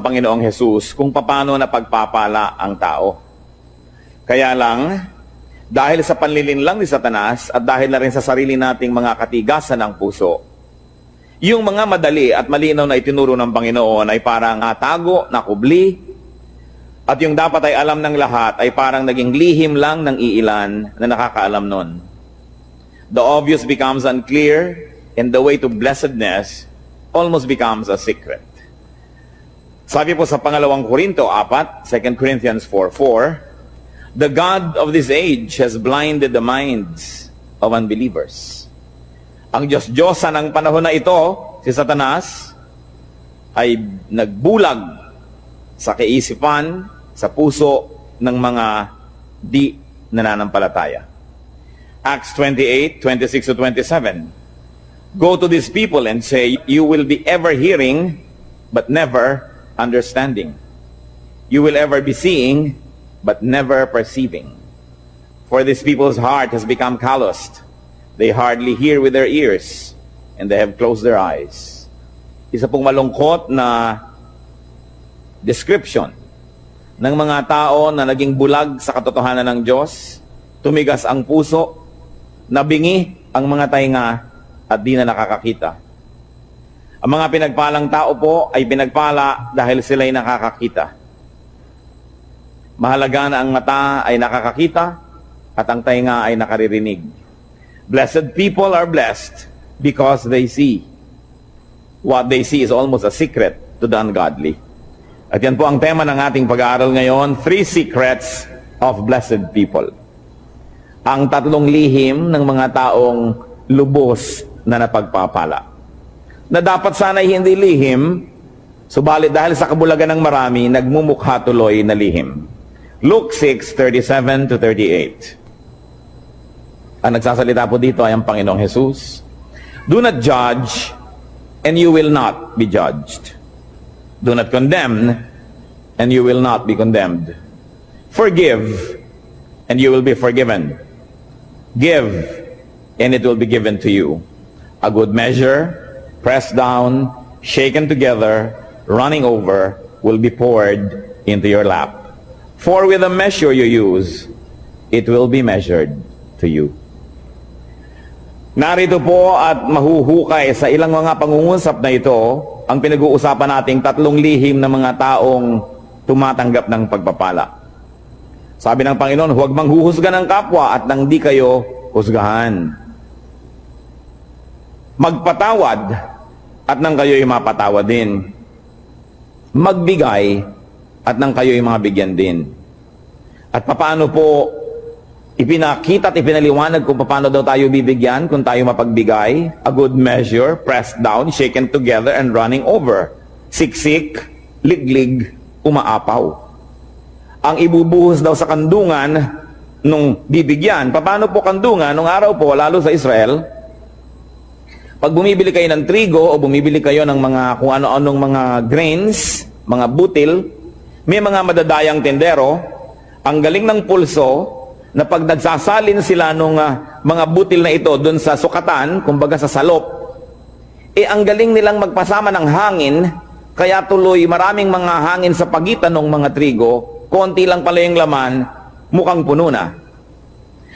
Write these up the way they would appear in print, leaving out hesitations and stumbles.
Panginoong Hesus kung paano napagpapala ang tao. Kaya lang, dahil sa panlilinlang ni Satanas at dahil na rin sa sarili nating mga katigasan ng puso, yung mga madali at malinaw na itinuro ng Panginoon ay parang tago, nakubli, at yung dapat ay alam ng lahat ay parang naging lihim lang ng iilan na nakakaalam nun. The obvious becomes unclear, and the way to blessedness almost becomes a secret. Sabi po sa pangalawang Korinto 4, 2 Corinthians 4:4, the God of this age has blinded the minds of unbelievers. Ang Diyos-Diyosan ng panahon na ito, si Satanas, ay nagbulag sa kaisipan, sa puso ng mga di nananampalataya. Acts 28:26-27. Go to these people and say, you will be ever hearing, but never understanding. You will ever be seeing, but never perceiving. For these people's heart has become calloused. They hardly hear with their ears, and they have closed their eyes. Isa pong malungkot na description ng mga tao na naging bulag sa katotohanan ng Diyos, tumigas ang puso, nabingi ang mga tainga, at di na nakakakita. Ang mga pinagpalang tao po ay pinagpala dahil sila'y nakakakita. Mahalaga na ang mata ay nakakakita at ang tainga ay nakaririnig. Blessed people are blessed because they see. What they see is almost a secret to the ungodly. At yan po ang tema ng ating pag-aaral ngayon, 3 secrets of blessed people. Ang 3 lihim ng mga taong lubos na napagpapala. Na dapat sana'y hindi lihim, subalit dahil sa kabulagan ng marami, nagmumukha tuloy na lihim. Luke 6:37-38. Ang nagsasalita po dito ay ang Panginoong Hesus. Do not judge, and you will not be judged. Do not condemn, and you will not be condemned. Forgive, and you will be forgiven. Give, and it will be given to you. A good measure, pressed down, shaken together, running over, will be poured into your lap. For with the measure you use, it will be measured to you. Narito po at mahuhukay sa ilang mga pangungusap na ito ang pinag-uusapan nating 3 lihim ng mga taong tumatanggap ng pagpapala. Sabi ng Panginoon, huwag manghuhusga ng kapwa at nang di kayo husgahan. Magpatawad at nang kayo'y mapatawad din. Magbigay at nang kayo'y mabigyan din. At paano po ipinakita at ipinaliwanag kung paano daw tayo bibigyan kung tayo mapagbigay? A good measure, pressed down, shaken together, and running over. Siksik, liglig, umaapaw. Ang ibubuhos daw sa kandungan nung bibigyan. Paano po kandungan? Nung araw po, lalo sa Israel, pag bumibili kayo ng trigo o bumibili kayo ng mga kung ano-anong mga grains, mga butil, may mga madadayang tendero, ang galing ng pulso na pag nagsasalin sila nung mga butil na ito doon sa sukatan, kumbaga sa salop, ang galing nilang magpasama ng hangin, kaya tuloy maraming mga hangin sa pagitan ng mga trigo, konti lang pala yung laman, mukhang puno na.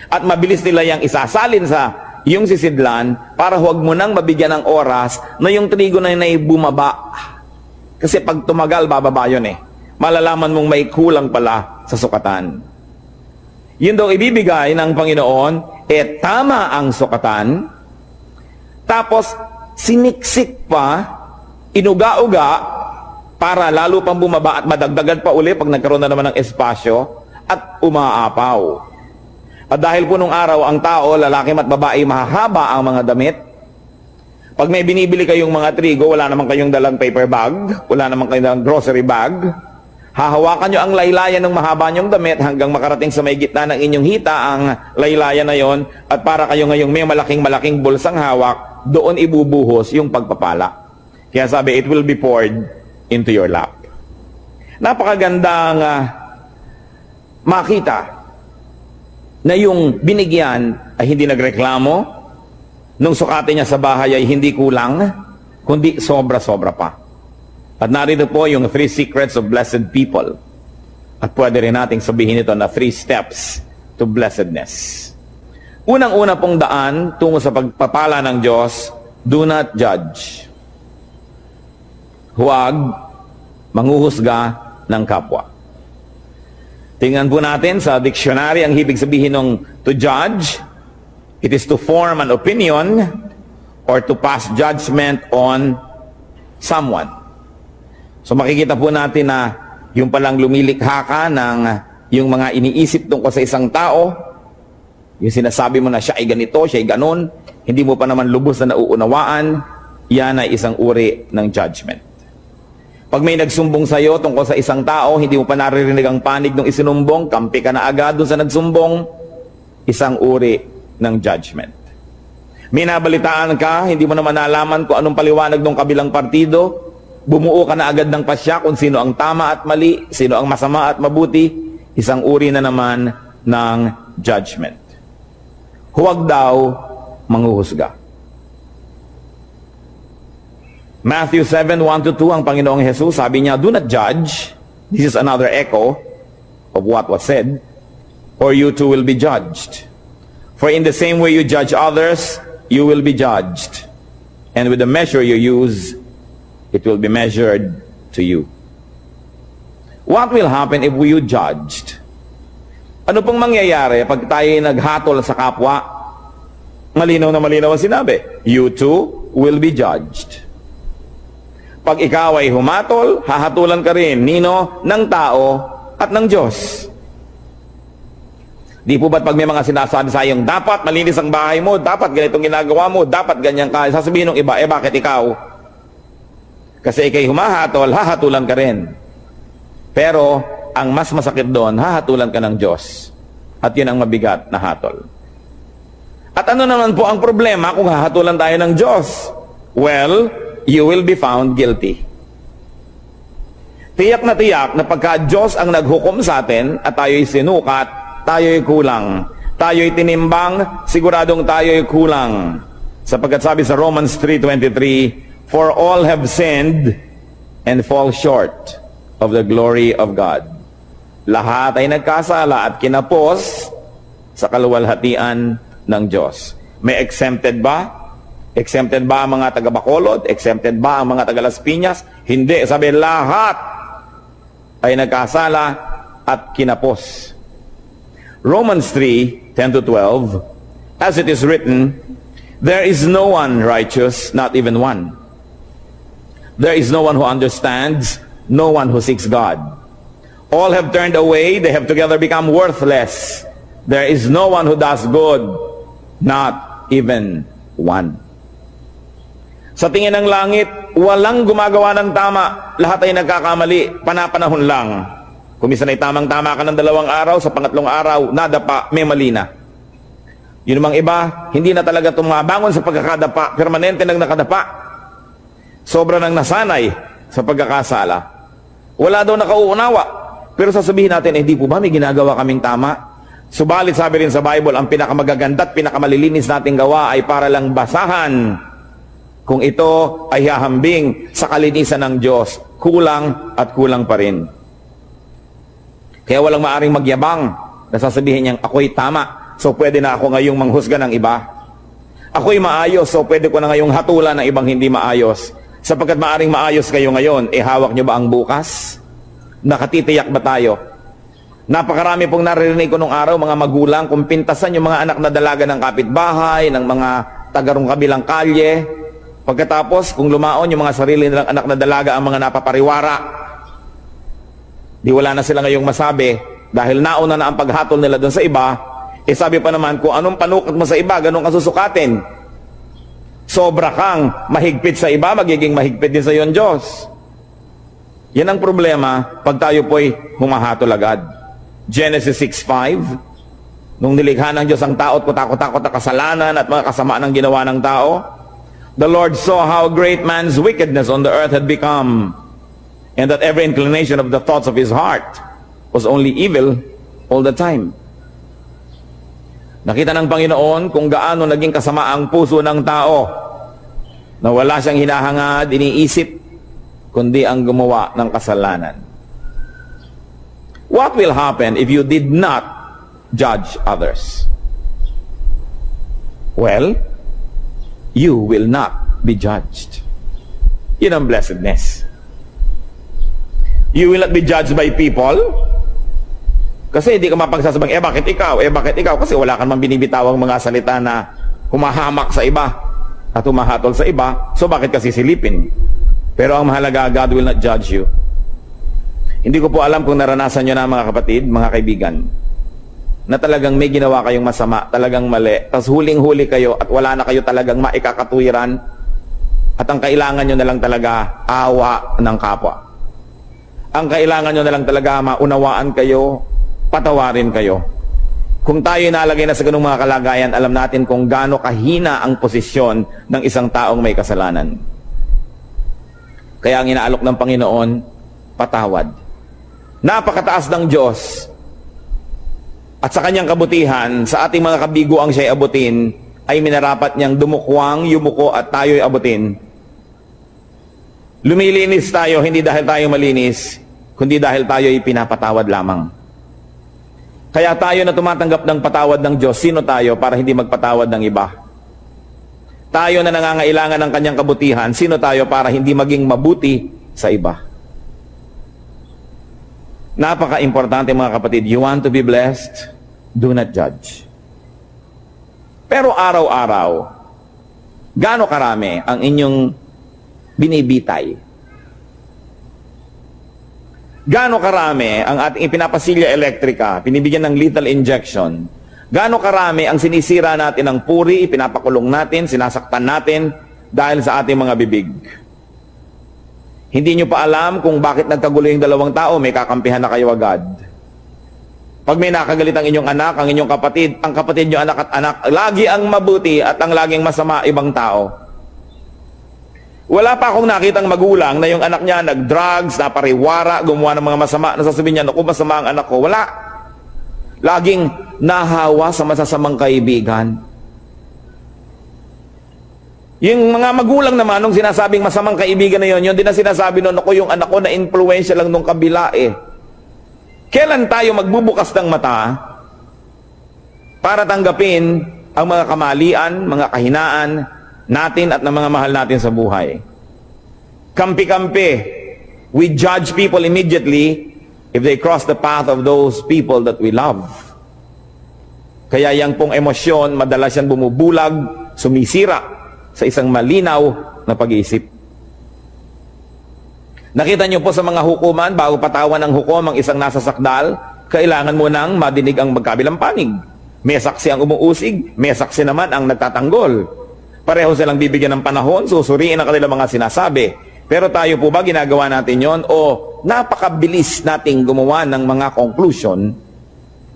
At mabilis nila yung isasalin sa yung sisidlan para huwag mo nang mabigyan ng oras na yung trigo na yun ay bumaba. Kasi pag tumagal, bababa yun eh. Malalaman mong may kulang pala sa sukatan. Yun daw ibibigay ng Panginoon, tama ang sukatan, tapos siniksik pa, inuga-uga, para lalo pang bumaba at madagdagan pa uli pag nagkaroon na naman ng espasyo, at umaapaw. At dahil po nung araw, ang tao, lalaki at babae, mahahaba ang mga damit. Pag may binibili kayong mga trigo, wala naman kayong dalang paper bag, wala naman kayong dalang grocery bag, hahawakan nyo ang laylayan ng mahaba nyong damit hanggang makarating sa may gitna ng inyong hita ang laylayan na yon, at para kayo ngayong may malaking bulsang hawak, doon ibubuhos yung pagpapala. Kaya sabi, it will be poured into your lap. Napakagandang makita na yung binigyan ay hindi nagreklamo, nung sukatin niya sa bahay ay hindi kulang, kundi sobra-sobra pa. At narito po yung 3 secrets of blessed people. At pwede rin nating sabihin ito na 3 steps to blessedness. Unang-una pong daan tungo sa pagpapala ng Diyos, do not judge. Huwag manghuhusga ng kapwa. Tingnan po natin sa dictionary ang ibig sabihin ng to judge. It is to form an opinion or to pass judgment on someone. So makikita po natin na yung palang lumilikha ka ng yung mga iniisip tungkol sa isang tao, yung sinasabi mo na siya ay ganito, siya ay ganon, hindi mo pa naman lubos na nauunawaan, yan ay isang uri ng judgment. Pag may nagsumbong sa iyo tungkol sa isang tao, hindi mo pa naririnig ang panig ng isinumbong, kampi ka na agad doon sa nagsumbong, isang uri ng judgment. May nabalitaan ka, hindi mo naman nalaman kung anong paliwanag ng kabilang partido, bumuo ka na agad ng pasya kung sino ang tama at mali, sino ang masama at mabuti, isang uri na naman ng judgment. Huwag daw manghuhusga. Matthew 7:1-2, ang Panginoong Jesus, sabi niya, do not judge. This is another echo of what was said, or you too will be judged. For in the same way you judge others, you will be judged. And with the measure you use, it will be measured to you. What will happen if we judged? Ano pong mangyayari pag tayo naghatol sa kapwa? Malinaw na malinaw ang sinabi. You too will be judged. Pag ikaw ay humatol, hahatulan ka rin, nino, ng tao at ng Diyos. Di po ba't pag may mga sinasabi sa iyong, dapat malinis ang bahay mo, dapat ganitong ginagawa mo, dapat ganyan ka, sasabihin ng iba, bakit ikaw? Kasi ikay humahatol, hahatulan ka rin. Pero, ang mas masakit doon, hahatulan ka ng Diyos. At yun ang mabigat na hatol. At ano naman po ang problema kung hahatulan tayo ng Diyos? Well, you will be found guilty. Tiyak na pagka Diyos ang naghukom sa atin at tayo'y sinukat, tayo'y kulang. Tayo'y tinimbang, siguradong tayo'y kulang. Sapagkat sabi sa Romans 3:23, for all have sinned and fall short of the glory of God. Lahat ay nagkasala at kinapos sa kaluwalhatian ng Diyos. May exempted ba? Exempted ba ang mga taga-Bacolod? Exempted ba ang mga taga-Las Piñas? Hindi. Sabi, lahat ay nagkasala at kinapos. Romans 3:10-12, as it is written, there is no one righteous, not even one. There is no one who understands, no one who seeks God. All have turned away, they have together become worthless. There is no one who does good, not even one. Sa tingin ng langit, walang gumagawa ng tama. Lahat ay nagkakamali, panapanahon lang. Kung minsan ay tamang-tama ka ng 2 araw, sa pangatlong araw, nadapa, may mali na. Yun namang iba, hindi na talaga tumabangon sa pagkakadapa, permanente nang nakadapa. Sobra nang nasanay sa pagkakasala. Wala daw nakauunawa. Pero sasabihin natin, hindi po ba may ginagawa kaming tama? Subalit sabi rin sa Bible, ang pinakamagaganda at pinakamalilinis nating gawa ay para lang basahan. Kung ito ay hahambing sa kalinisan ng Diyos, kulang at kulang pa rin. Kaya walang maaring magyabang na sasabihin niyang ako'y tama, so pwede na ako ngayong manghusga ng iba. Ako'y maayos, so pwede ko na ngayong hatulan ng ibang hindi maayos. Sapagkat maaring maayos kayo ngayon, hawak niyo ba ang bukas? Nakatitiyak ba tayo? Napakarami pong naririnig ko nung araw, mga magulang, kung pintasan yung mga anak na dalaga ng kapitbahay, ng mga tagarong kabilang kalye, pagkatapos, kung lumaon yung mga sarili nilang anak na dalaga ang mga napapariwara, di wala na sila ngayong masabi, dahil nauna na ang paghatol nila doon sa iba, sabi pa naman, kung anong panukot mo sa iba, ganun ka susukatin. Sobra kang mahigpit sa iba, magiging mahigpit din sa iyo ang Diyos. Yan ang problema pag tayo po'y humahatol agad. Genesis 6:5, nung nilikha ng Diyos ang tao at kutakot-takot na kasalanan at mga kasamaan ng ginawa ng tao, the Lord saw how great man's wickedness on the earth had become, and that every inclination of the thoughts of his heart was only evil all the time. Nakita ng Panginoon kung gaano naging kasama ang puso ng tao, na wala siyang hinahangad, iniisip, kundi ang gumawa ng kasalanan. What will happen if you did not judge others? Well, you will not be judged. Yun ang blessedness. You will not be judged by people. Kasi hindi ka mapagsasabang, bakit ikaw? Bakit ikaw? Kasi wala kang binibitawang mga salita na humahamak sa iba at humahatol sa iba. So bakit kasi silipin? Pero ang mahalaga, God will not judge you. Hindi ko po alam kung naranasan nyo na mga kapatid, mga kaibigan, na talagang may ginawa kayong masama, talagang mali, tapos huling-huli kayo at wala na kayo talagang maikakatuwiran at ang kailangan nyo na lang talaga awa ng kapwa. Ang kailangan nyo na lang talaga maunawaan kayo, patawarin kayo. Kung tayo nalagay na sa ganung mga kalagayan, alam natin kung gaano kahina ang posisyon ng isang taong may kasalanan. Kaya ang inaalok ng Panginoon, patawad. Napakataas ng Diyos at sa kanyang kabutihan, sa ating mga kabigo ang siya'y abutin, ay minarapat niyang dumukwang, yumuko at tayo'y abutin. Lumilinis tayo, hindi dahil tayo malinis, kundi dahil tayo'y pinapatawad lamang. Kaya tayo na tumatanggap ng patawad ng Diyos, sino tayo para hindi magpatawad ng iba? Tayo na nangangailangan ng kanyang kabutihan, sino tayo para hindi maging mabuti sa iba? Napaka-importante mga kapatid, you want to be blessed, do not judge. Pero araw-araw, gaano karami ang inyong binibitay? Gaano karami ang ating ipinapasilya elektrika, pinibigyan ng lethal injection? Gaano karami ang sinisira natin ng puri, ipinapakulong natin, sinasaktan natin dahil sa ating mga bibig? Hindi nyo pa alam kung bakit nagkagulo yung dalawang tao, may kakampihan na kayo agad. Pag may nakagalit ang inyong anak, ang inyong kapatid, ang kapatid nyo anak at anak, lagi ang mabuti at ang laging masama ibang tao. Wala pa akong nakitang magulang na yung anak niya nag-drugs, napariwara, gumawa ng mga masama, nasasabihin niya, naku, masama ang anak ko. Wala. Laging nahawa sa masasamang kaibigan. Yung mga magulang naman, nung sinasabing masamang kaibigan na yun din na sinasabi noon, ako yung anak ko na influensya lang nung kabila eh. Kailan tayo magbubukas ng mata para tanggapin ang mga kamalian, mga kahinaan natin at ng mga mahal natin sa buhay? Kampi-kampi. We judge people immediately if they cross the path of those people that we love. Kaya yang pong emosyon, madalas yan bumubulag, sumisira sa isang malinaw na pag-iisip. Nakita niyo po sa mga hukuman, bago patawan ng hukom ang isang nasa sakdal, kailangan mo nang madinig ang magkabilang panig. May saksi ang umuusig, may saksi naman ang nagtatanggol. Pareho silang bibigyan ng panahon, susuriin ang kanilang mga sinasabi. Pero tayo po ba ginagawa natin yon o napakabilis nating gumawa ng mga conclusion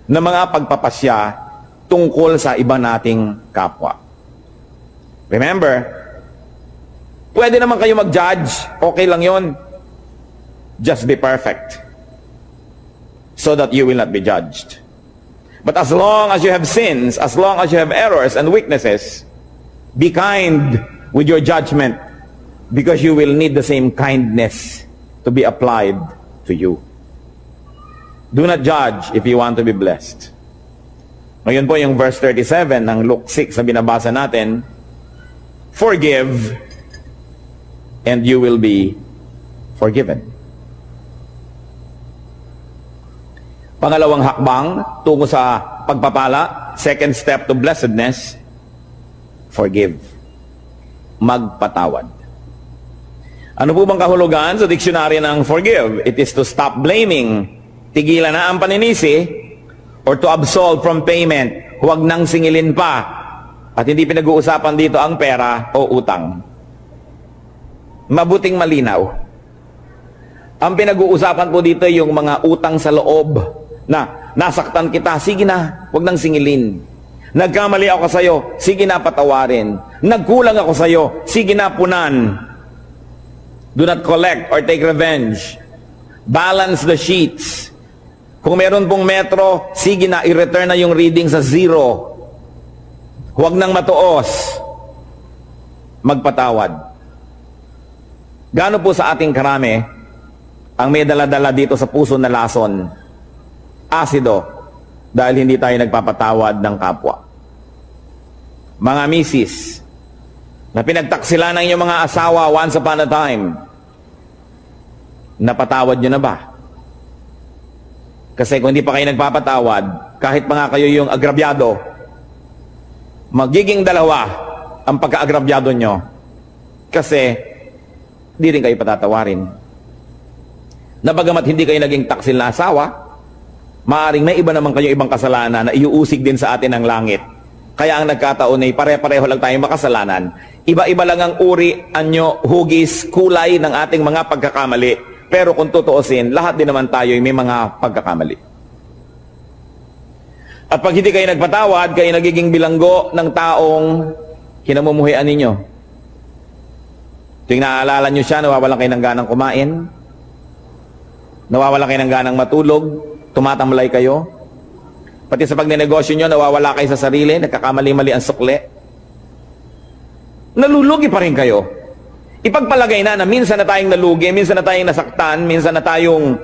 na mga pagpapasya tungkol sa iba nating kapwa? Remember, pwede naman kayo mag-judge, okay lang yon. Just be perfect so that you will not be judged. But as long as you have sins, as long as you have errors and weaknesses, be kind with your judgment because you will need the same kindness to be applied to you. Do not judge if you want to be blessed. Ngayon po yung verse 37 ng Luke 6 na binabasa natin, forgive and you will be forgiven. Pangalawang hakbang tungo sa pagpapala, second step to blessedness, forgive. Magpatawad. Ano po bang kahulugan sa diksyonaryo ng forgive? It is to stop blaming, tigilan na ang paninisi, or to absolve from payment, huwag nang singilin pa. At hindi pinag-uusapan dito ang pera o utang. Mabuting malinaw. Ang pinag-uusapan po dito yung mga utang sa loob na nasaktan kita, sige na, huwag nang singilin. Nagkamali ako sa iyo, sige na patawarin. Nagkulang ako sa iyo, sige na punan. Do not collect or take revenge. Balance the sheets. Kung meron pong metro, sige na, i-return na yung reading sa zero. Huwag nang matuos. Magpatawad. Gaano po sa ating karami ang may dala-dala dito sa puso na lason? Asido, dahil hindi tayo nagpapatawad ng kapwa. Mga misis, na pinagtaksila ng inyong mga asawa once upon a time, napatawad nyo na ba? Kasi kung hindi pa kayo nagpapatawad, kahit pa nga kayo yung agrabyado, magiging dalawa ang pagka-agrabyado nyo. Kasi di rin kayo patatawarin. Na bagamat hindi kayo naging taksil na asawa, maaring may iba naman kayo ibang kasalanan na iuusig din sa atin ng langit. Kaya ang nagkataon ay pare-pareho lang tayong makasalanan. Iba-iba lang ang uri, anyo, hugis, kulay ng ating mga pagkakamali. Pero kung tutuusin, lahat din naman tayo ay may mga pagkakamali. At pag hindi kayo nagpatawad, kayo nagiging bilanggo ng taong kinamumuhian ninyo. Tuwing naaalala nyo siya, nawawalan kayo ng ganang kumain, nawawalan kayo ng ganang matulog, tumatamlay kayo. Pati sa pagnenegosyo nyo, nawawala kayo sa sarili, nagkakamali-mali ang sukli. Nalulugi pa rin kayo. Ipagpalagay na minsan na tayong nalugi, minsan na tayong nasaktan, minsan na tayong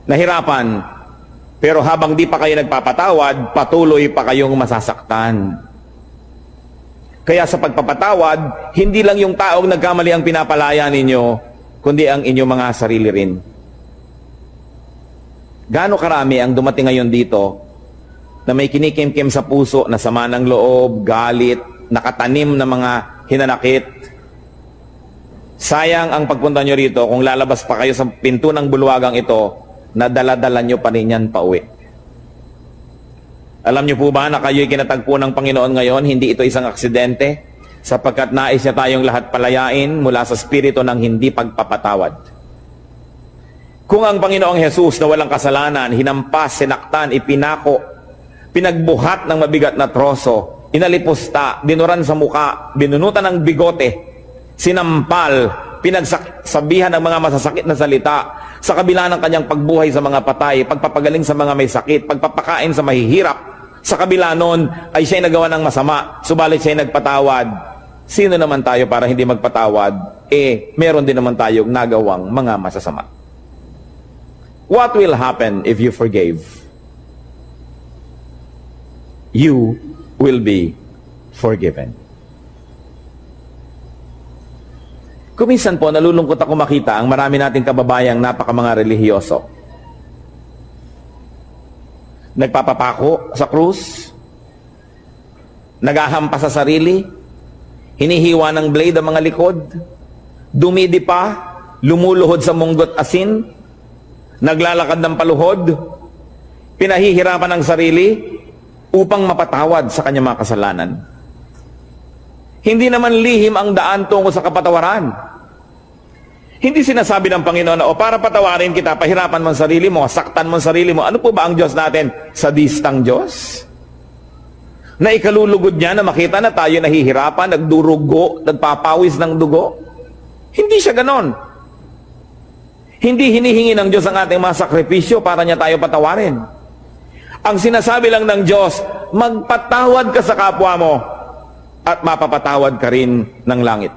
nahirapan. Pero habang di pa kayo nagpapatawad, patuloy pa kayong masasaktan. Kaya sa pagpapatawad, hindi lang yung taong nagkamali ang pinapalaya ninyo, kundi ang inyong mga sarili rin. Gaano karami ang dumating ngayon dito na may kinikimkim sa puso na sama ng loob, galit, nakatanim na mga hinanakit. Sayang ang pagpunta nyo rito kung lalabas pa kayo sa pinto ng bulwagang ito na dala-dala nyo pa rin yan pauwi. Alam nyo po ba na kayo'y kinatagpo ng Panginoon ngayon, hindi ito isang aksidente, sapagkat nais niya tayong lahat palayain mula sa spirito ng hindi pagpapatawad. Kung ang Panginoong Jesus na walang kasalanan, hinampas, sinaktan, ipinako, pinagbuhat ng mabigat na troso, inalipusta, dinuran sa muka, binunutan ng bigote, sinampal, pinagsabihan ng mga masasakit na salita, sa kabila ng kanyang pagbuhay sa mga patay, pagpapagaling sa mga may sakit, pagpapakain sa mahihirap, sa kabila nun ay siya'y nagawa ng masama, subalit siya'y nagpatawad. Sino naman tayo para hindi magpatawad? Meron din naman tayong nagawang mga masasama. What will happen if you forgave? You will be forgiven. Kuminsan po, nalulungkot ako makita ang marami nating kababayang napaka mga relihiyoso. Nagpapapako sa krus, naghahampas sa sarili, hinihiwa ng blade ang mga likod, dumidipa, lumuluhod sa munggot asin, naglalakad ng paluhod, pinahihirapan ng sarili upang mapatawad sa kanyang mga kasalanan. Hindi naman lihim ang daan tungo sa kapatawaran. Hindi sinasabi ng Panginoon na, para patawarin kita, pahirapan mo ang sarili mo, saktan mo ang sarili mo. Ano po ba ang Diyos natin? Sadistang Diyos? Na ikalulugod niya na makita na tayo nahihirapan, nagdurugo, nagpapawis ng dugo? Hindi siya ganon. Hindi hinihingi ng Diyos ang ating mga sakripisyo para niya tayo patawarin. Ang sinasabi lang ng Diyos, magpatawad ka sa kapwa mo at mapapatawad ka rin ng langit.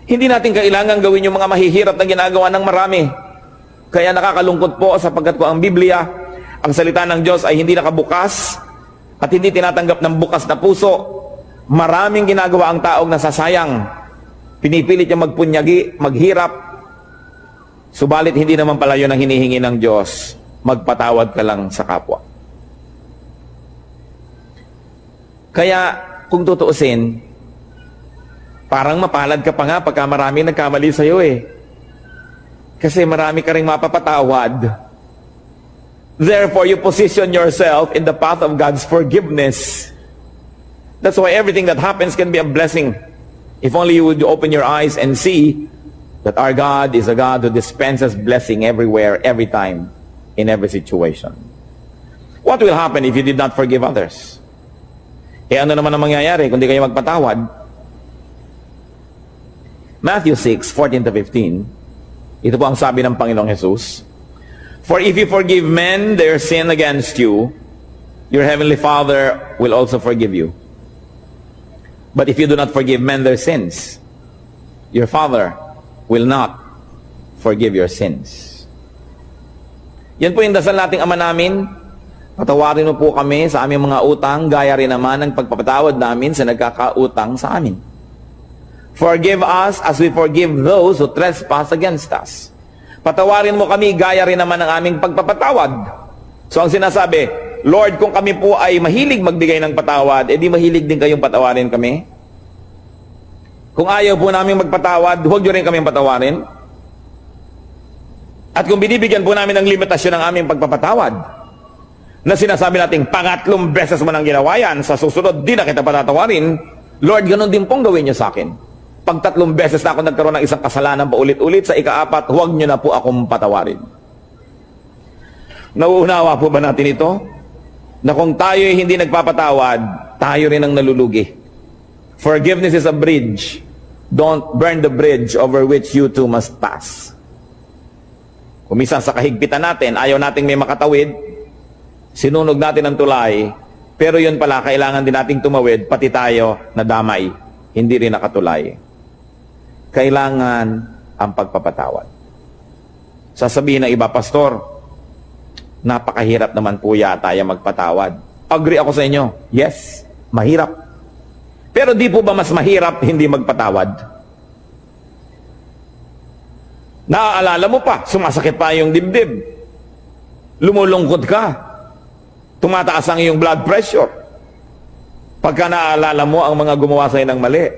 Hindi natin kailangan gawin yung mga mahihirap na ginagawa ng marami. Kaya nakakalungkot po sapagkat po ang Biblia, ang salita ng Diyos ay hindi nakabukas at hindi tinatanggap ng bukas na puso. Maraming ginagawa ang taong nasasayang. Pinipilit niya magpunyagi, maghirap. Subalit hindi naman pala yun ang hinihingi ng Diyos. Magpatawad ka lang sa kapwa. Kaya kung tutuusin, parang mapalad ka pa nga pagka marami nagkamali sa'yo Kasi marami ka rin mapapatawad. Therefore, you position yourself in the path of God's forgiveness. That's why everything that happens can be a blessing. If only you would open your eyes and see that our God is a God who dispenses blessing everywhere, every time, in every situation. What will happen if you did not forgive others? Ano naman ang mangyayari kung di kayo magpatawad? Matthew 6:14-15. Ito po ang sabi ng Panginoong Jesus. For if you forgive men their sin against you, your heavenly Father will also forgive you. But if you do not forgive men their sins, your Father will not forgive your sins. Yan po yung dasal nating Ama namin. Patawarin mo po kami sa aming mga utang, gaya rin naman ang pagpapatawad namin sa nagkakautang sa amin. Forgive us as we forgive those who trespass against us. Patawarin mo kami, gaya rin naman ang aming pagpapatawad. So ang sinasabi, Lord, kung kami po ay mahilig magbigay ng patawad, edi mahilig din kayong patawarin kami. Kung ayaw po namin magpatawad, huwag nyo rin kami patawarin. At kung binibigyan po namin ng limitasyon ng aming pagpapatawad, na sinasabi natin, pangatlong beses mo nang ginawa yan, sa susunod, di na kita patatawarin, Lord, ganun din pong gawin nyo sa akin. Pag 3 beses na ako nagkaroon ng isang kasalanan paulit-ulit, sa ika-4, huwag nyo na po akong patawarin. Nauunawa po ba natin ito? Na kung tayo hindi nagpapatawad, tayo rin ang nalulugi. Forgiveness is a bridge. Don't burn the bridge over which you too must pass. Kung minsan sa kahigpitan natin, ayaw nating may makatawid, sinunog natin ang tulay, pero yun pala, kailangan din nating tumawid, pati tayo na damay, hindi rin nakatulay. Kailangan ang pagpapatawad. Sasabihin ng iba, Pastor, napakahirap naman po yata yung magpatawad. Agree ako sa inyo. Yes, mahirap. Pero di po ba mas mahirap hindi magpatawad? Naaalala mo pa, sumasakit pa yung dibdib. Lumulungkot ka. Tumataas ang iyong blood pressure. Pagka naaalala mo ang mga gumawa sa'yo ng mali.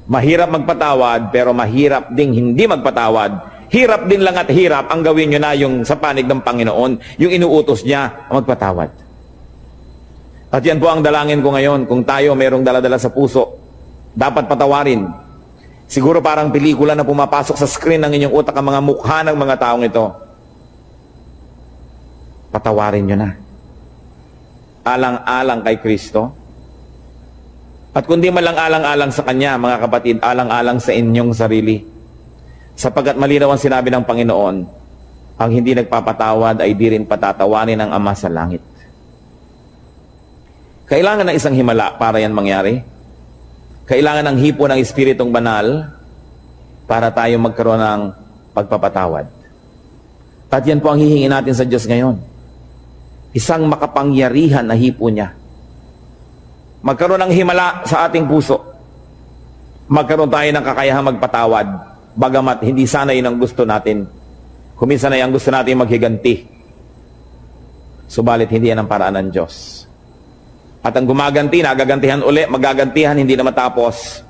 Mahirap magpatawad, pero mahirap ding hindi magpatawad. Hirap din lang at hirap ang gawin nyo na yung sa panig ng Panginoon, yung inuutos niya magpatawad. At yan po ang dalangin ko ngayon. Kung tayo mayroong daladala sa puso, dapat patawarin. Siguro parang pelikula na pumapasok sa screen ng inyong utak ang mga mukha ng mga taong ito. Patawarin nyo na. Alang-alang kay Kristo. At kundi man lang alang-alang sa Kanya, mga kapatid, alang-alang sa inyong sarili. Sapagkat malinaw ang sinabi ng Panginoon, ang hindi nagpapatawad ay di rin patatawarin ng Ama sa langit. Kailangan ng isang himala para yan mangyari. Kailangan ng hipo ng Espiritong Banal para tayo magkaroon ng pagpapatawad. At yan po ang hihingin natin sa Diyos ngayon. Isang makapangyarihan na hipo niya. Magkaroon ng himala sa ating puso. Magkaroon tayo ng kakayahang magpatawad. Bagamat hindi sana yun ang gusto natin. Kuminsan na yung gusto natin maghiganti. Subalit hindi yan ang paraan ng Diyos. At ang gumaganti, nagagantihan uli, magagantihan, hindi na matapos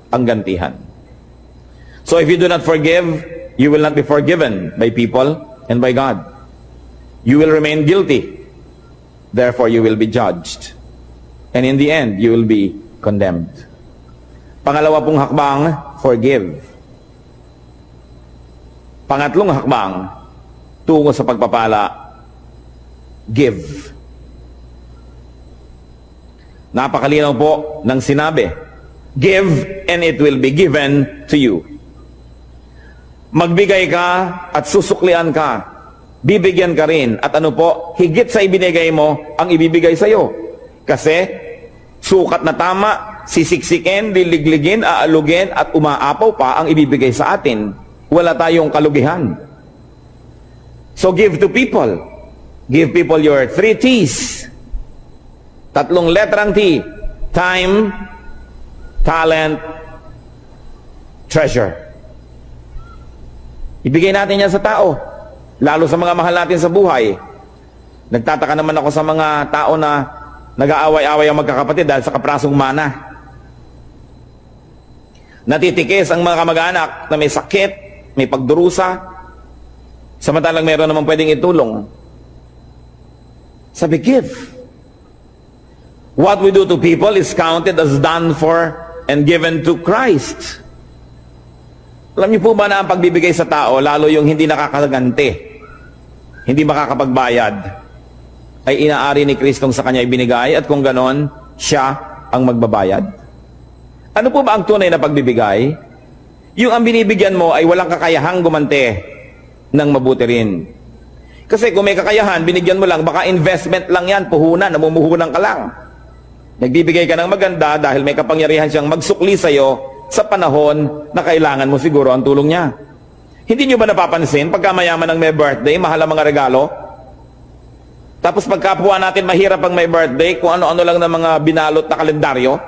ang gantihan. So if you do not forgive, you will not be forgiven by people and by God. You will remain guilty. Therefore, you will be judged. And in the end, you will be condemned. Pangalawa pong hakbang, forgive. Pangatlong hakbang, tungo sa pagpapala, give. Napakalinaw po ng sinabi, give and it will be given to you. Magbigay ka at susuklian ka, bibigyan ka rin, at ano po, higit sa ibinigay mo ang ibibigay sa iyo. Kasi sukat na tama, sisiksikin, liligligin, aalugin at umaapaw pa ang ibibigay sa atin. Wala tayong kalugihan. So give to people. Give people your 3 T's. 3 letrang T. Time, talent, treasure. Ibigay natin yan sa tao. Lalo sa mga mahal natin sa buhay. Nagtataka naman ako sa mga tao na nag-aaway-away ang magkakapatid dahil sa kaprasong mana. Natitikis ang mga kamag-anak na may sakit, may pagdurusa, samantalang meron naman pwedeng itulong. Sabi, give. What we do to people is counted as done for and given to Christ. Alam niyo po ba na ang pagbibigay sa tao, lalo yung hindi nakakaganti, hindi makakapagbayad, ay inaari ni Kristong sa kanya ibinigay, at kung ganon, siya ang magbabayad. Ano po ba ang tunay na pagbibigay? Yung ang binibigyan mo ay walang kakayahang gumante ng mabuti rin. Kasi kung may kakayahan, binigyan mo lang, baka investment lang yan, puhunan, namumuhunan ka lang. Nagbibigay ka ng maganda dahil may kapangyarihan siyang magsukli sa iyo sa panahon na kailangan mo siguro ang tulong niya. Hindi nyo ba napapansin, pagka mayaman ang may birthday, mahal ang mga regalo? Tapos pagkapwa natin mahirap ang may birthday, kung ano-ano lang ng mga binalot na kalendaryo,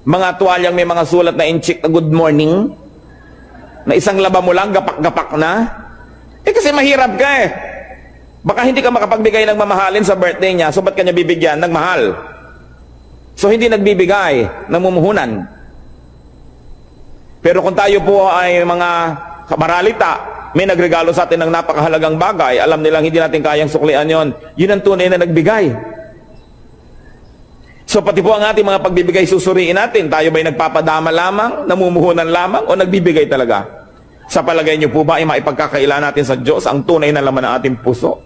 mga tuwalyang may mga sulat na inchik na good morning, na isang laba mo lang, gapak-gapak na. Kasi mahirap ka eh. Baka hindi ka makapagbigay ng mamahalin sa birthday niya, so ba't kanya bibigyan ng mahal? So hindi nagbibigay, namumuhunan. Pero kung tayo po ay mga kamaralita, may nagregalo sa atin ng napakahalagang bagay, alam nilang hindi natin kayang suklian yon, yun ang tunay na nagbigay. So pati po ang ating mga pagbibigay susuriin natin, tayo ba'y nagpapadama lamang, namumuhunan lamang, o nagbibigay talaga? Sa palagay niyo po ba ay maipagkakaila natin sa Diyos ang tunay na laman ng ating puso?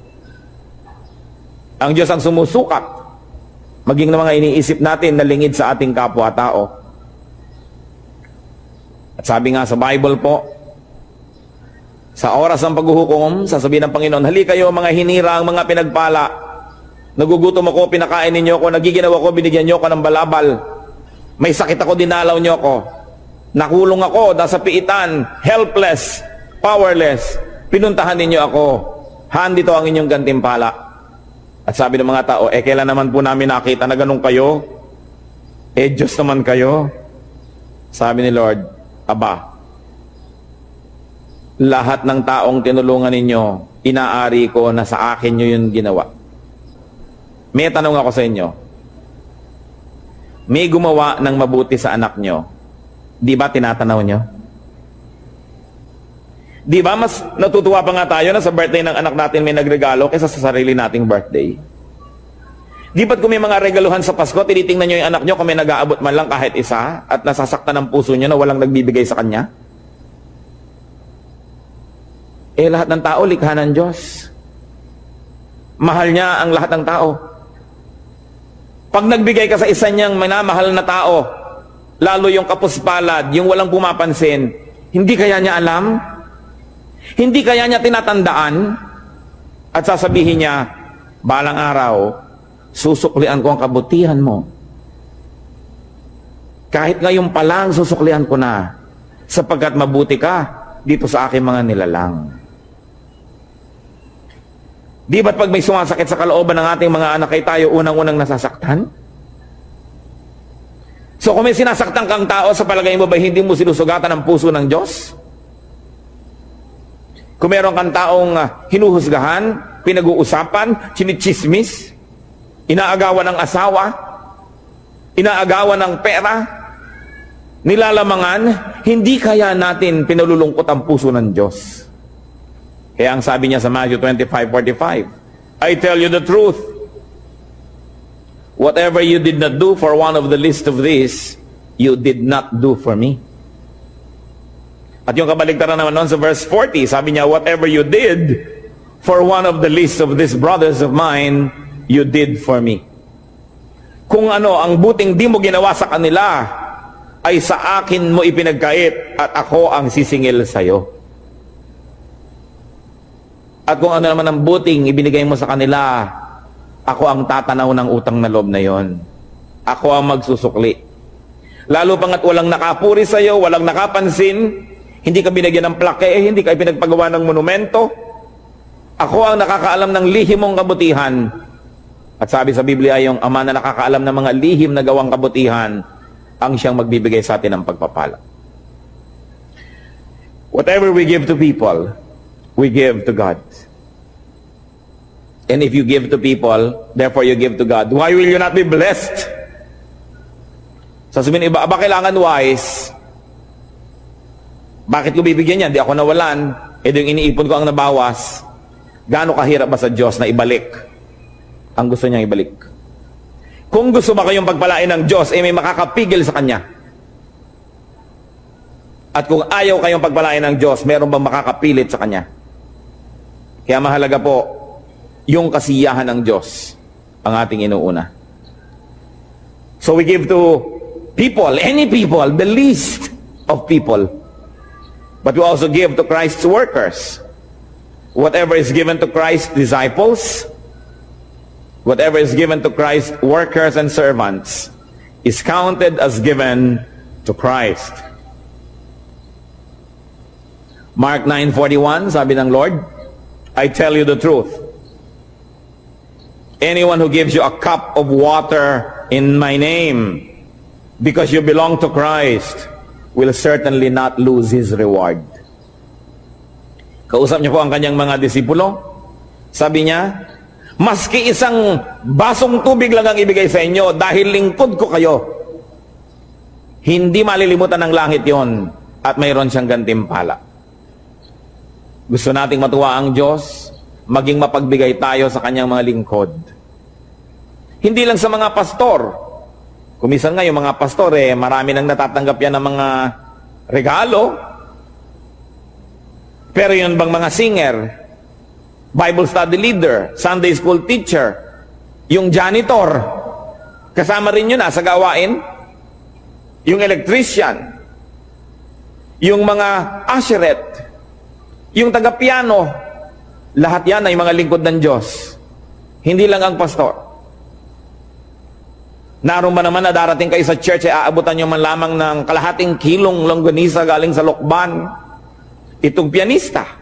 Ang Diyos ang sumusukat, maging na mga iniisip natin na lingid sa ating kapwa-tao. At sabi nga sa Bible po, sa oras ng paghuhukom, sasabihin ng Panginoon, hali kayo mga hinirang, mga pinagpala, nagugutom ako, pinakain ninyo ako, nagiginawa ko, binigyan nyo ako ng balabal, may sakit ako, dinalaw nyo ako, nakulong ako, nasa piitan, helpless, powerless, pinuntahan ninyo ako, handito ang inyong gantimpala. At sabi ng mga tao, kailan naman po namin nakita na ganun kayo? Diyos naman kayo. Sabi ni Lord, aba, lahat ng taong tinulungan ninyo, inaari ko na sa akin nyo yun ginawa. May tanong ako sa inyo, may gumawa ng mabuti sa anak nyo, di ba tinatanaw nyo? Di ba mas natutuwa pa nga tayo na sa birthday ng anak natin may nagregalo kaysa sa sarili nating birthday? Di ba't kung may mga regaluhan sa Pasko, tinitingnan nyo yung anak nyo kung may nag-aabot man lang kahit isa at nasasaktan ang puso nyo na walang nagbibigay sa kanya? Lahat ng tao likha ng Diyos. Mahal niya ang lahat ng tao. Pag nagbigay ka sa isa niyang minamahal na tao, lalo yung kapuspalad, yung walang pumapansin, hindi kaya niya alam? Hindi kaya niya tinatandaan? At sasabihin niya, balang araw, susuklian ko ang kabutihan mo. Kahit ngayon pa lang, susuklian ko na, sapagkat mabuti ka dito sa aking mga nilalang. Di ba't pag may sumasakit sa kalooban ng ating mga anak ay tayo unang-unang nasasaktan? So kung may sinasaktan kang tao, sa palagay mo ba hindi mo sinusugatan ang puso ng Diyos? Kung meron kang taong hinuhusgahan, pinag-uusapan, chinichismis, inaagawan ng asawa, inaagawan ng pera, nilalamangan, hindi kaya natin pinalulungkot ang puso ng Diyos. Kaya ang sabi niya sa Matthew 25:45, I tell you the truth, whatever you did not do for one of the least of these, you did not do for me. At yung kabaligtaran naman noon sa verse 40, sabi niya, whatever you did for one of the least of these brothers of mine, you did for me. Kung ano, ang buting di mo ginawa sa kanila, ay sa akin mo ipinagkait at ako ang sisingil sa iyo. At kung ano naman ang buting ibinigay mo sa kanila, ako ang tatanaw ng utang na loob na yon. Ako ang magsusukli. Lalo pangat walang nakapuri sa iyo, walang nakapansin, hindi ka binigyan ng plaque, hindi ka pinagpagawa ng monumento. Ako ang nakakaalam ng lihim mong kabutihan. At sabi sa Biblia, yung ama na nakakaalam ng mga lihim na gawang kabutihan, ang siyang magbibigay sa atin ng pagpapala. Whatever we give to people, we give to God. And if you give to people, therefore you give to God, why will you not be blessed? Sasabihin iba, aba kailangan wise. Bakit ko bibigyan yan? Di ako nawalan. Yung iniipon ko ang nabawas. Gaano kahirap ba sa Diyos na ibalik ang gusto niyang ibalik? Kung gusto ba kayong pagpalain ng Diyos, may makakapigil sa Kanya. At kung ayaw kayong pagpalain ng Diyos, meron bang makakapilit sa Kanya? Kaya mahalaga po, yung kasiyahan ng Diyos ang ating inuuna. So we give to people, any people, the least of people. But we also give to Christ's workers. Whatever is given to Christ's disciples, whatever is given to Christ's workers and servants, is counted as given to Christ. Mark 9:41, sabi ng Lord, I tell you the truth. Anyone who gives you a cup of water in my name, because you belong to Christ, will certainly not lose his reward. Kausap niya po ang kanyang mga disipulo. Sabi niya, maski isang basong tubig lang ang ibigay sa inyo dahil lingkod ko kayo, hindi malilimutan ng langit yon at mayroon siyang gantimpala. Gusto nating matuwa ang Diyos, maging mapagbigay tayo sa kanyang mga lingkod. Hindi lang sa mga pastor. Kumisan nga yung mga pastor, marami nang natatanggap yan ng mga regalo. Pero yun bang mga singer, Bible study leader, Sunday school teacher, yung janitor, kasama rin yun sa gawain, yung electrician, yung mga usherette, yung taga-piano, lahat yan ay mga lingkod ng Diyos. Hindi lang ang pastor. Naroon ba naman na darating kayo sa church ay aabutan nyo man lamang ng kalahating kilong longganisa galing sa Lokban? Itong pianista.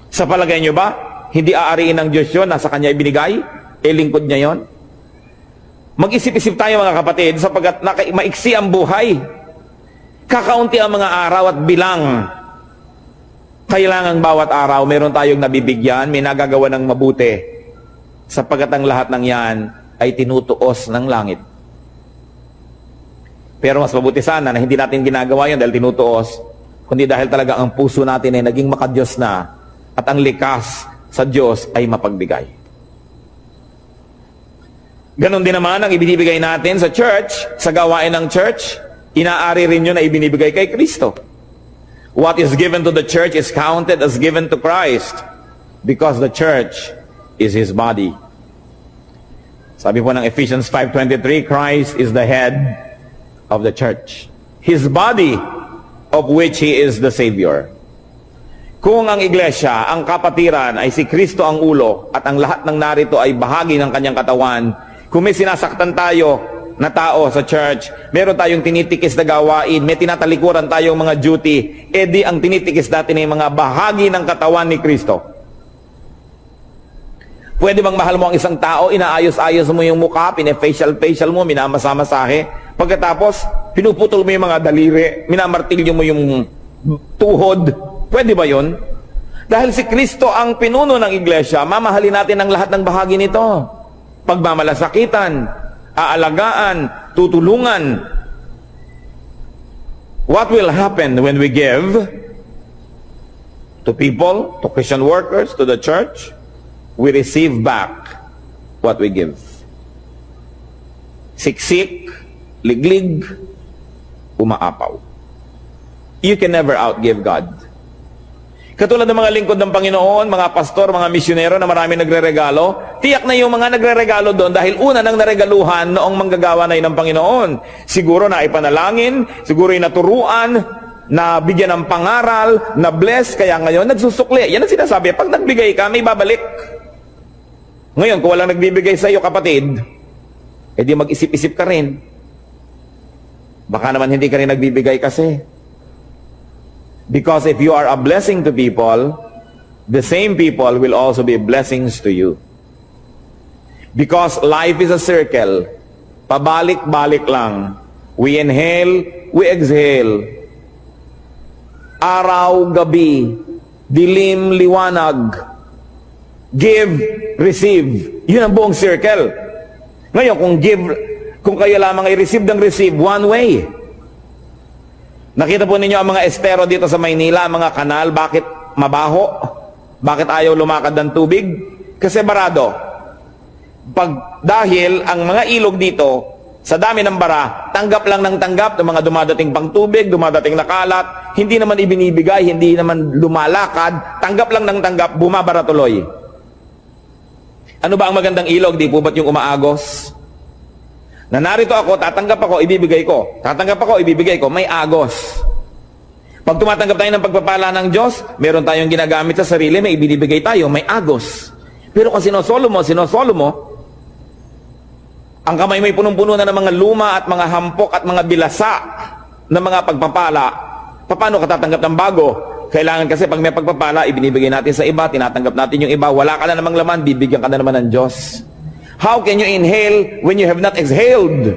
Sa palagay nyo ba, hindi aariin ng Diyos yun, nasa Kanya ibinigay? Lingkod niya yon. Mag-isip-isip tayo mga kapatid, sapagkat maiksi ang buhay. Kakaunti ang mga araw at bilang. Kailangan bawat araw, meron tayong nabibigyan, may nagagawa ng mabuti. Sapagkat ang lahat ng yan ay tinutuos ng langit. Pero mas mabuti sana na hindi natin ginagawa yan dahil tinutuos, kundi dahil talaga ang puso natin ay naging makadiyos na at ang likas sa Diyos ay mapagbigay. Ganon din naman ang ibinibigay natin sa church, sa gawain ng church, inaari rin yun na ibinibigay kay Kristo. What is given to the church is counted as given to Christ because the church is His body. Sabi po ng Ephesians 5:23, Christ is the head of the church, His body, of which He is the Savior. Kung ang iglesia, ang kapatiran ay si Kristo ang ulo at ang lahat ng narito ay bahagi ng kanyang katawan, kung may sinasaktan tayo na tao sa church, meron tayong tinitikis na gawain, may tinatalikuran tayong mga duty, di ang tinitikis natin ay mga bahagi ng katawan ni Kristo. Pwede bang mahal mo ang isang tao, inaayos-ayos mo yung mukha, pine-facial mo, minamasa-masahe, pagkatapos, pinuputol mo yung mga daliri, minamartilyo mo yung tuhod. Pwede ba yun? Dahil si Kristo ang pinuno ng iglesia, mamahalin natin ang lahat ng bahagi nito. Pagmamalasakitan, aalagaan, tutulungan. What will happen when we give to people, to Christian workers, to the church? We receive back what we give. Siksik, liglig, umaapaw. You can never outgive God. Katulad ng mga lingkod ng Panginoon, mga pastor, mga misyonero na marami nagre-regalo, tiyak na yung mga nagre-regalo doon dahil una nang naregaluhan noong manggagawa na yun ng Panginoon. Siguro na ipanalangin, siguro naturuan, na bigyan ng pangaral, na bless, kaya ngayon nagsusukli. Yan ang sinasabi, pag nagbigay ka, may babalik. Ngayon, kung walang nagbibigay sa iyo, kapatid, edi mag-isip-isip ka rin. Baka naman hindi ka rin nagbibigay kasi. Because if you are a blessing to people, the same people will also be blessings to you. Because life is a circle. Pabalik-balik lang. We inhale, we exhale. Araw, gabi, dilim, liwanag. Give, receive. Yun ang buong circle. Ngayon, kung kayo lamang ay receive ng receive, one way. Nakita po ninyo ang mga estero dito sa Maynila, mga kanal, bakit mabaho? Bakit ayaw lumakad ng tubig? Kasi barado. Dahil ang mga ilog dito, sa dami ng bara, tanggap lang ng tanggap ng mga dumadating pang tubig, dumadating na kalat, hindi naman ibinibigay, hindi naman lumalakad, tanggap lang ng tanggap, bumabara tuloy. Ano ba ang magandang ilog? Di po ba't yung umaagos? Na narito ako, tatanggap ako, ibibigay ko. Tatanggap ako, ibibigay ko. May agos. Pag tumatanggap tayo ng pagpapala ng Diyos, meron tayong ginagamit sa sarili, may ibinibigay tayo, may agos. Pero kung sinosolo mo, ang kamay may punong-puno na ng mga luma at mga hampok at mga bilasa ng mga pagpapala, paano ka tatanggap ng bago? Kailangan kasi pag may pagpapala, ibinibigay natin sa iba, tinatanggap natin yung iba, wala ka na namang laman, bibigyan ka na naman ng Diyos. How can you inhale when you have not exhaled?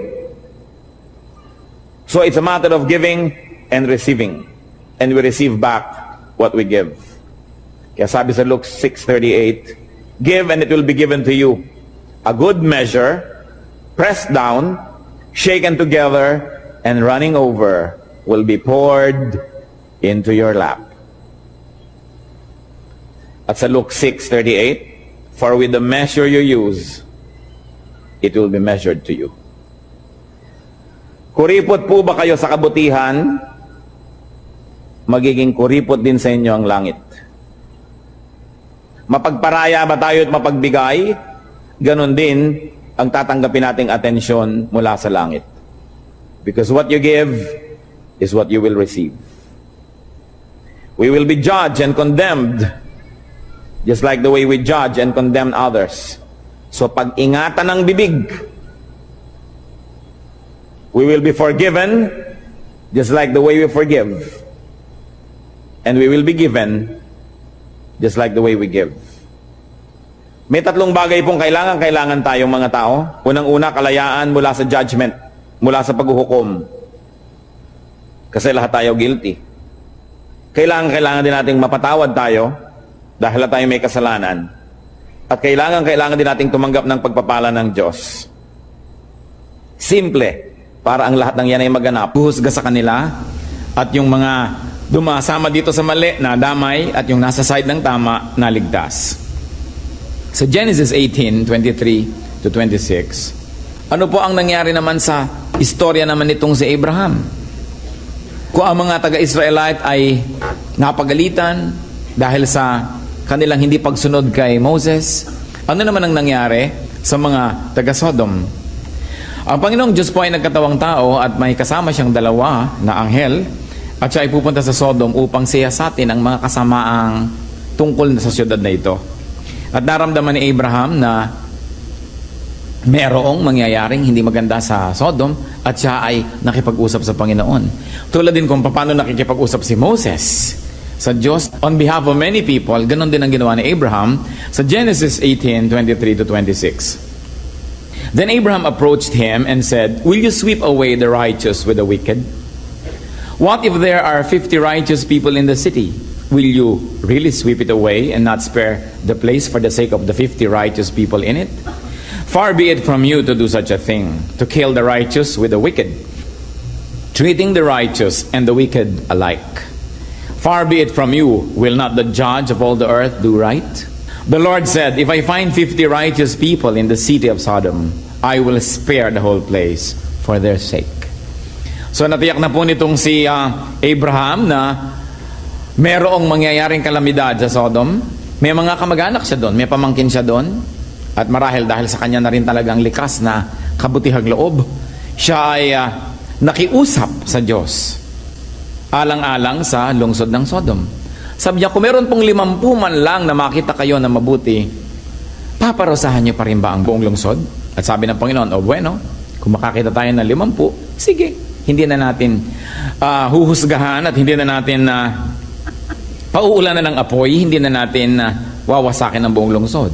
So it's a matter of giving and receiving. And we receive back what we give. Kaya sabi sa Luke 6:38, give and it will be given to you. A good measure, pressed down, shaken together, and running over will be poured into your lap. At sa Luke 6:38, for with the measure you use, it will be measured to you. Kuripot po ba kayo sa kabutihan? Magiging kuripot din sa inyo ang langit. Mapagparaya ba tayo at mapagbigay? Ganon din ang tatanggapin nating atensyon mula sa langit. Because what you give is what you will receive. We will be judged and condemned just like the way we judge and condemn others. So pag-ingatan ng bibig. We will be forgiven just like the way we forgive. And we will be given just like the way we give. May tatlong bagay pong kailangan tayong mga tao. Unang-una, kalayaan mula sa judgment, mula sa paghuhukom. Kasi lahat tayo guilty. Kailangan din nating mapatawad tayo dahil tayo may kasalanan. At kailangan din nating tumanggap ng pagpapala ng Diyos. Simple, para ang lahat ng yan ay maganap. Huhusga sa kanila at yung mga dumasama dito sa mali na damay at yung nasa side ng tama na ligtas. Sa Genesis 18:23 to 26, ano po ang nangyari naman sa istorya naman nitong si Abraham? Kung ang mga taga-Israelite ay napagalitan dahil sa kanilang hindi pagsunod kay Moses, ano naman ang nangyari sa mga taga-Sodom? Ang Panginoong Diyos po ay nagkatawang tao at may kasama siyang dalawa na anghel at siya ay pupunta sa Sodom upang siyasatin ang mga kasamaang tungkol sa siyudad na ito. At naramdaman ni Abraham na merong mangyayaring hindi maganda sa Sodom at siya ay nakipag-usap sa Panginoon. Tulad din kung paano nakikipag-usap si Moses sa Diyos on behalf of many people, ganon din ang ginawa ni Abraham sa Genesis 18:23 to 26. Then Abraham approached him and said, will you sweep away the righteous with the wicked? What if there are 50 righteous people in the city? Will you really sweep it away and not spare the place for the sake of the 50 righteous people in it? Far be it from you to do such a thing, to kill the righteous with the wicked, treating the righteous and the wicked alike. Far be it from you, will not the judge of all the earth do right? The Lord said, if I find 50 righteous people in the city of Sodom, I will spare the whole place for their sake. So natiyak na po nitong si Abraham na merong mangyayaring kalamidad sa Sodom. May mga kamag-anak siya doon, may pamangkin siya doon. At marahil dahil sa kanya na rin talagang likas na kabutihang loob, siya ay nakiusap sa Diyos alang-alang sa lungsod ng Sodom. Sabi niya, kung meron pong 50 man lang na makita kayo na mabuti, paparusahan niyo pa rin ba ang buong lungsod? At sabi ng Panginoon, o bueno, kung makakita tayo ng 50, sige, hindi na natin huhusgahan at hindi na natin pauulanan ng apoy, hindi na natin wawasakin ang buong lungsod.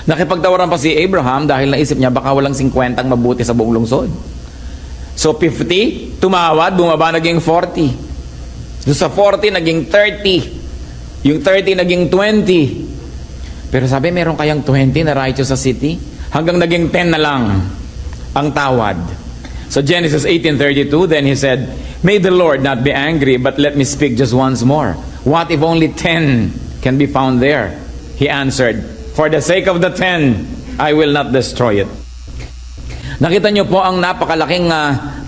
Nakipagtawaran pa si Abraham dahil naisip niya baka walang 50 ang mabuti sa buong lungsod. So 50, tumawad, bumaba naging 40. Doon sa 40, naging 30. Yung 30, naging 20. Pero sabi, meron kayang 20 na righteous sa city? Hanggang naging 10 na lang ang tawad. So Genesis 18:32, then he said, may the Lord not be angry, but let me speak just once more. What if only 10 can be found there? He answered, for the sake of the 10, I will not destroy it. Nakita niyo po ang napakalaking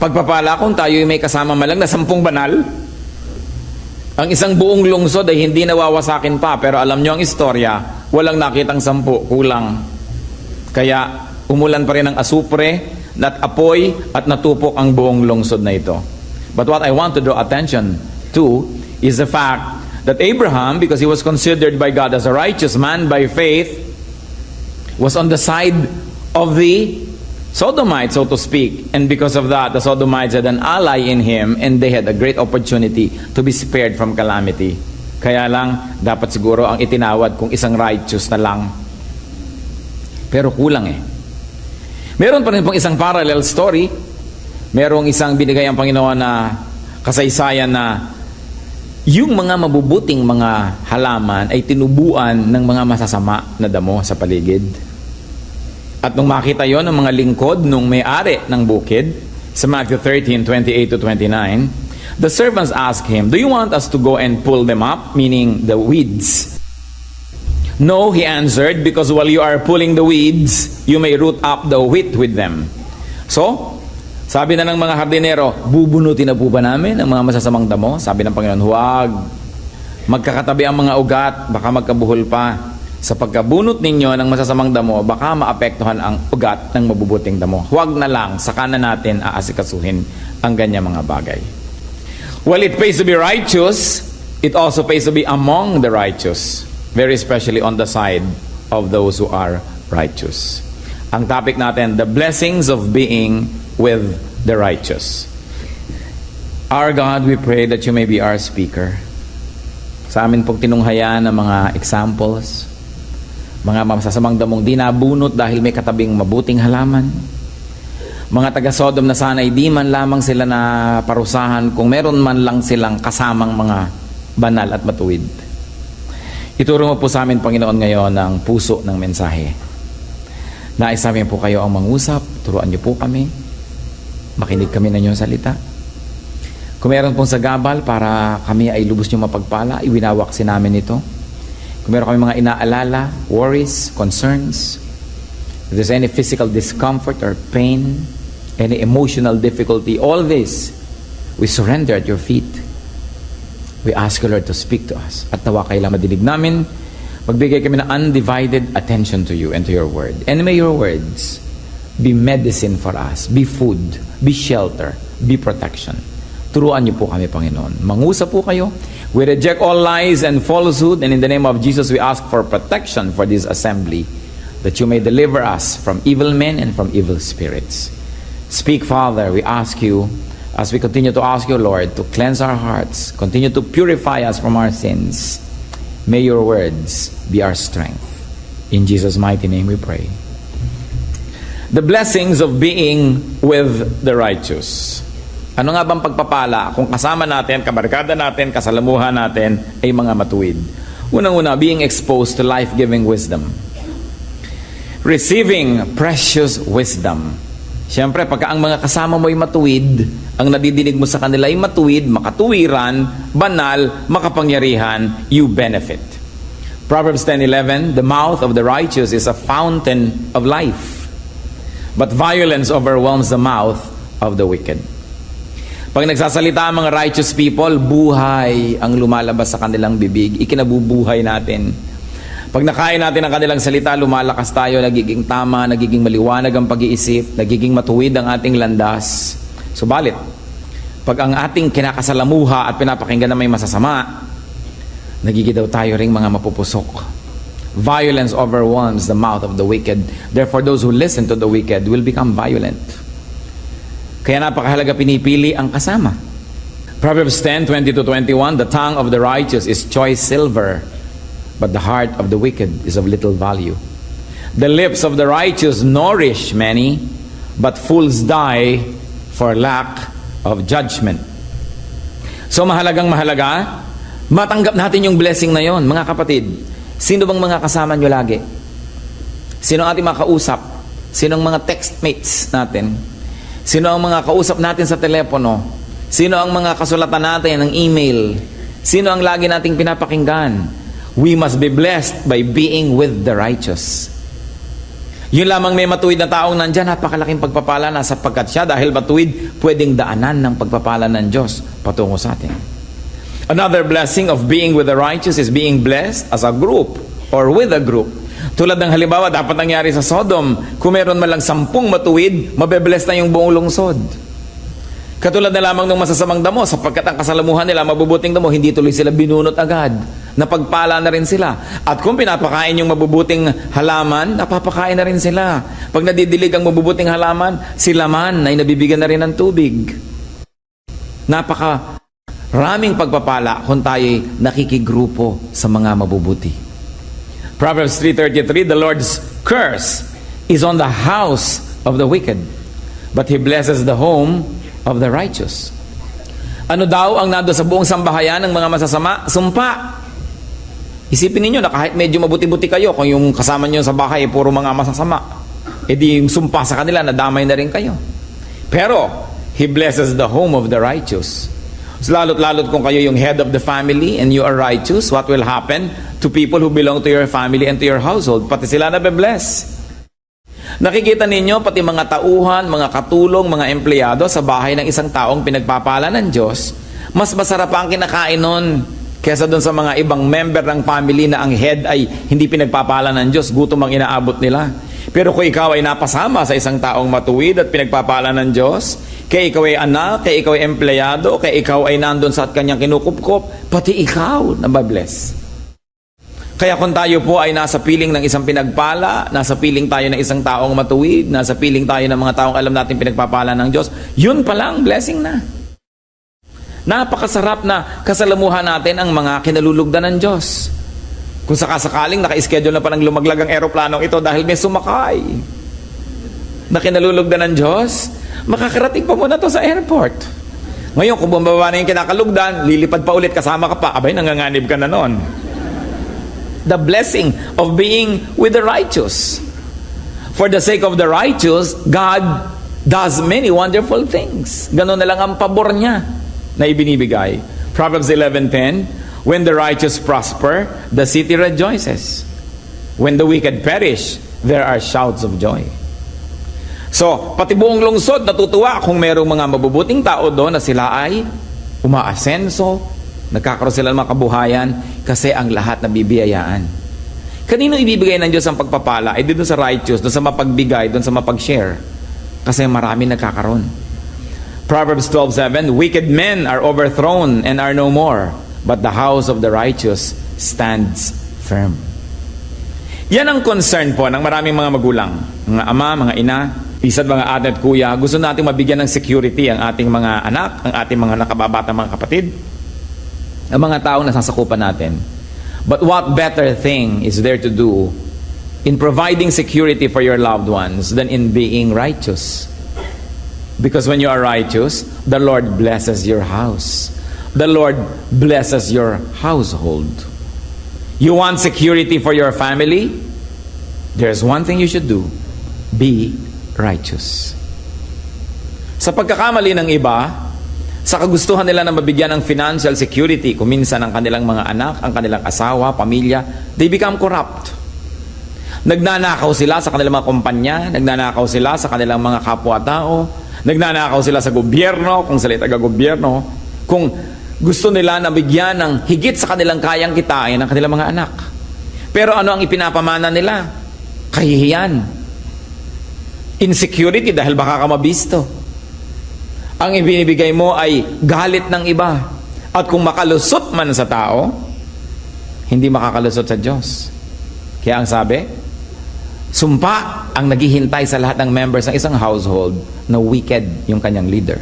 pagpapala kung tayo may kasama malang na 10 banal. Ang isang buong lungsod ay hindi nawawasakin pa, pero alam niyo ang istorya, walang nakitang 10, kulang. Kaya umulan pa rin ang asupre, at apoy, at natupok ang buong lungsod na ito. But what I want to draw attention to is the fact that Abraham, because he was considered by God as a righteous man by faith, was on the side of the Sodomites, so to speak. And because of that, the Sodomites had an ally in him, and they had a great opportunity to be spared from calamity. Kaya lang, dapat siguro ang itinawad kung isang righteous na lang. Pero kulang eh. Meron pa rin pong isang parallel story. Merong isang binigay ang Panginoon na kasaysayan na yung mga mabubuting mga halaman ay tinubuan ng mga masasama na damo sa paligid. At nung makita yon ng mga lingkod nung may-ari ng bukid, sa Matthew 13:28-29, the servants asked him, "Do you want us to go and pull them up?" Meaning the weeds. "No," he answered, "because while you are pulling the weeds, you may root up the wheat with them." So, sabi na ng mga hardinero, bubunutin na po ba namin ang mga masasamang damo? Sabi ng Panginoon, huwag. Magkakatabi ang mga ugat, baka magkabuhol pa. Sa pagkabunot ninyo ng masasamang damo, baka maapektuhan ang ugat ng mabubuting damo. Huwag na lang, saka na natin aasikasuhin ang ganyang mga bagay. Well, it pays to be righteous. It also pays to be among the righteous. Very especially on the side of those who are righteous. Ang topic natin, the blessings of being with the righteous. Our God, we pray that you may be our speaker. Sa amin pong tinunghayan ng mga examples, mga masasamang damong di nabunot dahil may katabing mabuting halaman. Mga taga-Sodom na sana'y di man lamang sila na parusahan kung meron man lang silang kasamang mga banal at matuwid. Ituro mo po sa amin, Panginoon, ngayon ang puso ng mensahe. Nais namin po kayo ang mangusap, turuan niyo po kami, makinig kami na inyong salita. Kung meron pong sagabal para kami ay lubos niyo mapagpala, iwinawaksin namin ito. Kung meron kami mga inaalala, worries, concerns, if there's any physical discomfort or pain, any emotional difficulty, all this, we surrender at your feet. We ask you, Lord, to speak to us. At nawa kailang madinig namin, magbigay kami ng undivided attention to you and to your word. And may your words be medicine for us, be food, be shelter, be protection. Turuan niyo po kami, Panginoon. Mangusap po kayo. We reject all lies and falsehood, and in the name of Jesus, we ask for protection for this assembly, that you may deliver us from evil men and from evil spirits. Speak, Father, we ask you, as we continue to ask you, Lord, to cleanse our hearts, continue to purify us from our sins. May your words be our strength. In Jesus' mighty name we pray. The blessings of being with the righteous. Ano nga bang pagpapala kung kasama natin, kabarkada natin, kasalamuhan natin ay mga matuwid? Unang-una, being exposed to life-giving wisdom. Receiving precious wisdom. Siyempre, pagka ang mga kasama mo ay matuwid, ang nadidinig mo sa kanila ay matuwid, makatuwiran, banal, makapangyarihan, you benefit. Proverbs 10:11, the mouth of the righteous is a fountain of life, but violence overwhelms the mouth of the wicked. Pag nagsasalita ang mga righteous people, buhay ang lumalabas sa kanilang bibig. Ikinabubuhay natin. Pag nakain natin ang kanilang salita, lumalakas tayo, nagiging tama, nagiging maliwanag ang pag-iisip, nagiging matuwid ang ating landas. Subalit, pag ang ating kinakasalamuha at pinapakinggan na may masasama, nagiging daw tayo ring mga mapupusok. Violence overwhelms the mouth of the wicked. Therefore, those who listen to the wicked will become violent. Kaya napakahalaga pinipili ang kasama. Proverbs 10:20-21, the tongue of the righteous is choice silver, but the heart of the wicked is of little value. The lips of the righteous nourish many, but fools die for lack of judgment. So mahalagang mahalaga, matanggap natin yung blessing na yon, mga kapatid. Sino bang mga kasama nyo lagi? Sino ang ating mga kausap? Sino ang mga textmates natin? Sino ang mga kausap natin sa telepono? Sino ang mga kasulatan natin ng email? Sino ang lagi nating pinapakinggan? We must be blessed by being with the righteous. Yun lamang may matuwid na taong nandyan, napakalaking pagpapala na sapagkat siya dahil matuwid, pwedeng daanan ng pagpapala ng Diyos patungo sa atin. Another blessing of being with the righteous is being blessed as a group or with a group. Tulad ng halimbawa, dapat nangyari sa Sodom, kung meron man lang 10 matuwid, mabebless na yung buong lungsod. Katulad na lamang ng masasamang damo, sapagkat ang kasalamuhan nila, mabubuting damo, hindi tuloy sila binunot agad. Napagpala na rin sila. At kung pinapakain yung mabubuting halaman, napapakain na rin sila. Pag nadidilig ang mabubuting halaman, sila man ay nabibigyan na rin ng tubig. Napaka Raming pagpapala kung tayo'y nakikigrupo sa mga mabubuti. Proverbs 3:33, the Lord's curse is on the house of the wicked, but He blesses the home of the righteous. Ano daw ang nando sa buong sambahayan ng mga masasama? Sumpa. Isipin ninyo na kahit medyo mabuti-buti kayo, kung yung kasama nyo sa bahay puro mga masasama, edi yung sumpa sa kanila, nadamay na rin kayo. Pero, He blesses the home of the righteous. So, lalo't kung kayo yung head of the family and you are righteous, what will happen to people who belong to your family and to your household? Pati sila na be-bless. Nakikita ninyo, pati mga tauhan, mga katulong, mga empleyado sa bahay ng isang taong pinagpapala ng Diyos, mas masarap ang kinakain nun kesa doon sa mga ibang member ng family na ang head ay hindi pinagpapala ng Diyos, gutom ang inaabot nila. Pero kung ikaw ay napasama sa isang taong matuwid at pinagpapala ng Diyos, kaya ikaw ay anak, kaya ikaw ay empleyado, kaya ikaw ay nandun sa kanyang kinukupkop, pati ikaw na ba-bless. Kaya kung tayo po ay nasa piling ng isang pinagpala, nasa piling tayo ng isang taong matuwid, nasa piling tayo ng mga taong alam natin pinagpapala ng Diyos, yun pa lang, blessing na. Napakasarap na kasalamuhan natin ang mga kinalulugdan ng Diyos. Kung sakasakaling naka-schedule na pa ng lumaglag ang eroplanong ito dahil may sumakay na kinalulugdan ng Diyos, makakarating pa muna to sa airport. Ngayon, kung bumaba na yung kinakalugdan, lilipad pa ulit, kasama ka pa, abay, nanganganib ka na nun. The blessing of being with the righteous. For the sake of the righteous, God does many wonderful things. Ganon na lang ang pabor niya na ibinibigay. Proverbs 11:10, when the righteous prosper, the city rejoices. When the wicked perish, there are shouts of joy. So, pati buong lungsod natutuwa kung merong mga mabubuting tao doon na sila ay umaasenso, nagkakaroon sila ng mga kabuhayan kasi ang lahat nabibiyayaan. Kanino ibibigay ng Diyos ang pagpapala? Ay doon sa righteous, doon sa mapagbigay, doon sa mapag-share. Kasi marami nagkakaroon. Proverbs 12:7, wicked men are overthrown and are no more, but the house of the righteous stands firm. Yan ang concern po ng maraming mga magulang, mga ama, mga ina, isad mga ate at kuya. Gusto natin mabigyan ng security ang ating mga anak, ang ating mga nakababatang mga kapatid, ang mga taong nasasakupan natin. But what better thing is there to do in providing security for your loved ones than in being righteous? Because when you are righteous, the Lord blesses your house. The Lord blesses your household. You want security for your family? There's one thing you should do. Be righteous. Sa pagkakamali ng iba, sa kagustuhan nila na mabigyan ng financial security, kuminsan ang kanilang mga anak, ang kanilang asawa, pamilya, they become corrupt. Nagnanakaw sila sa kanilang mga kumpanya, nagnanakaw sila sa kanilang mga kapwa-tao, nagnanakaw sila sa gobyerno, kung sila taga-gobyerno, kung gusto nila na bigyan ng higit sa kanilang kayang kitain ng kanilang mga anak. Pero ano ang ipinapamana nila? Kahihiyan. Insecurity dahil baka ka mabisto. Ang ibinibigay mo ay galit ng iba. At kung makalusot man sa tao, hindi makakalusot sa Diyos. Kaya ang sabi, sumpa ang naghihintay sa lahat ng members ng isang household na wicked yung kanyang leader.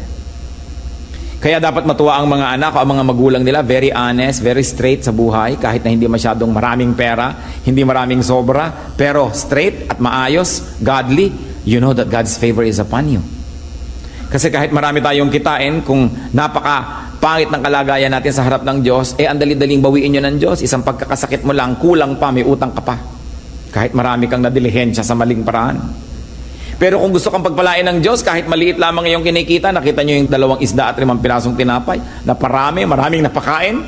Kaya dapat matuwa ang mga anak o ang mga magulang nila, very honest, very straight sa buhay, kahit na hindi masyadong maraming pera, hindi maraming sobra, pero straight at maayos, godly, you know that God's favor is upon you. Kasi kahit marami tayong kitain, kung napaka-pangit ng kalagayan natin sa harap ng Diyos, ang dali-daling bawiin nyo ng Diyos, isang pagkakasakit mo lang, kulang pa, may utang ka pa. Kahit marami kang nadilihensya sa maling paraan. Pero kung gusto kang pagpalain ng Diyos, kahit maliit lamang iyong kinikita, nakita nyo yung 2 isda at 5 pirasong tinapay, na maraming napakain,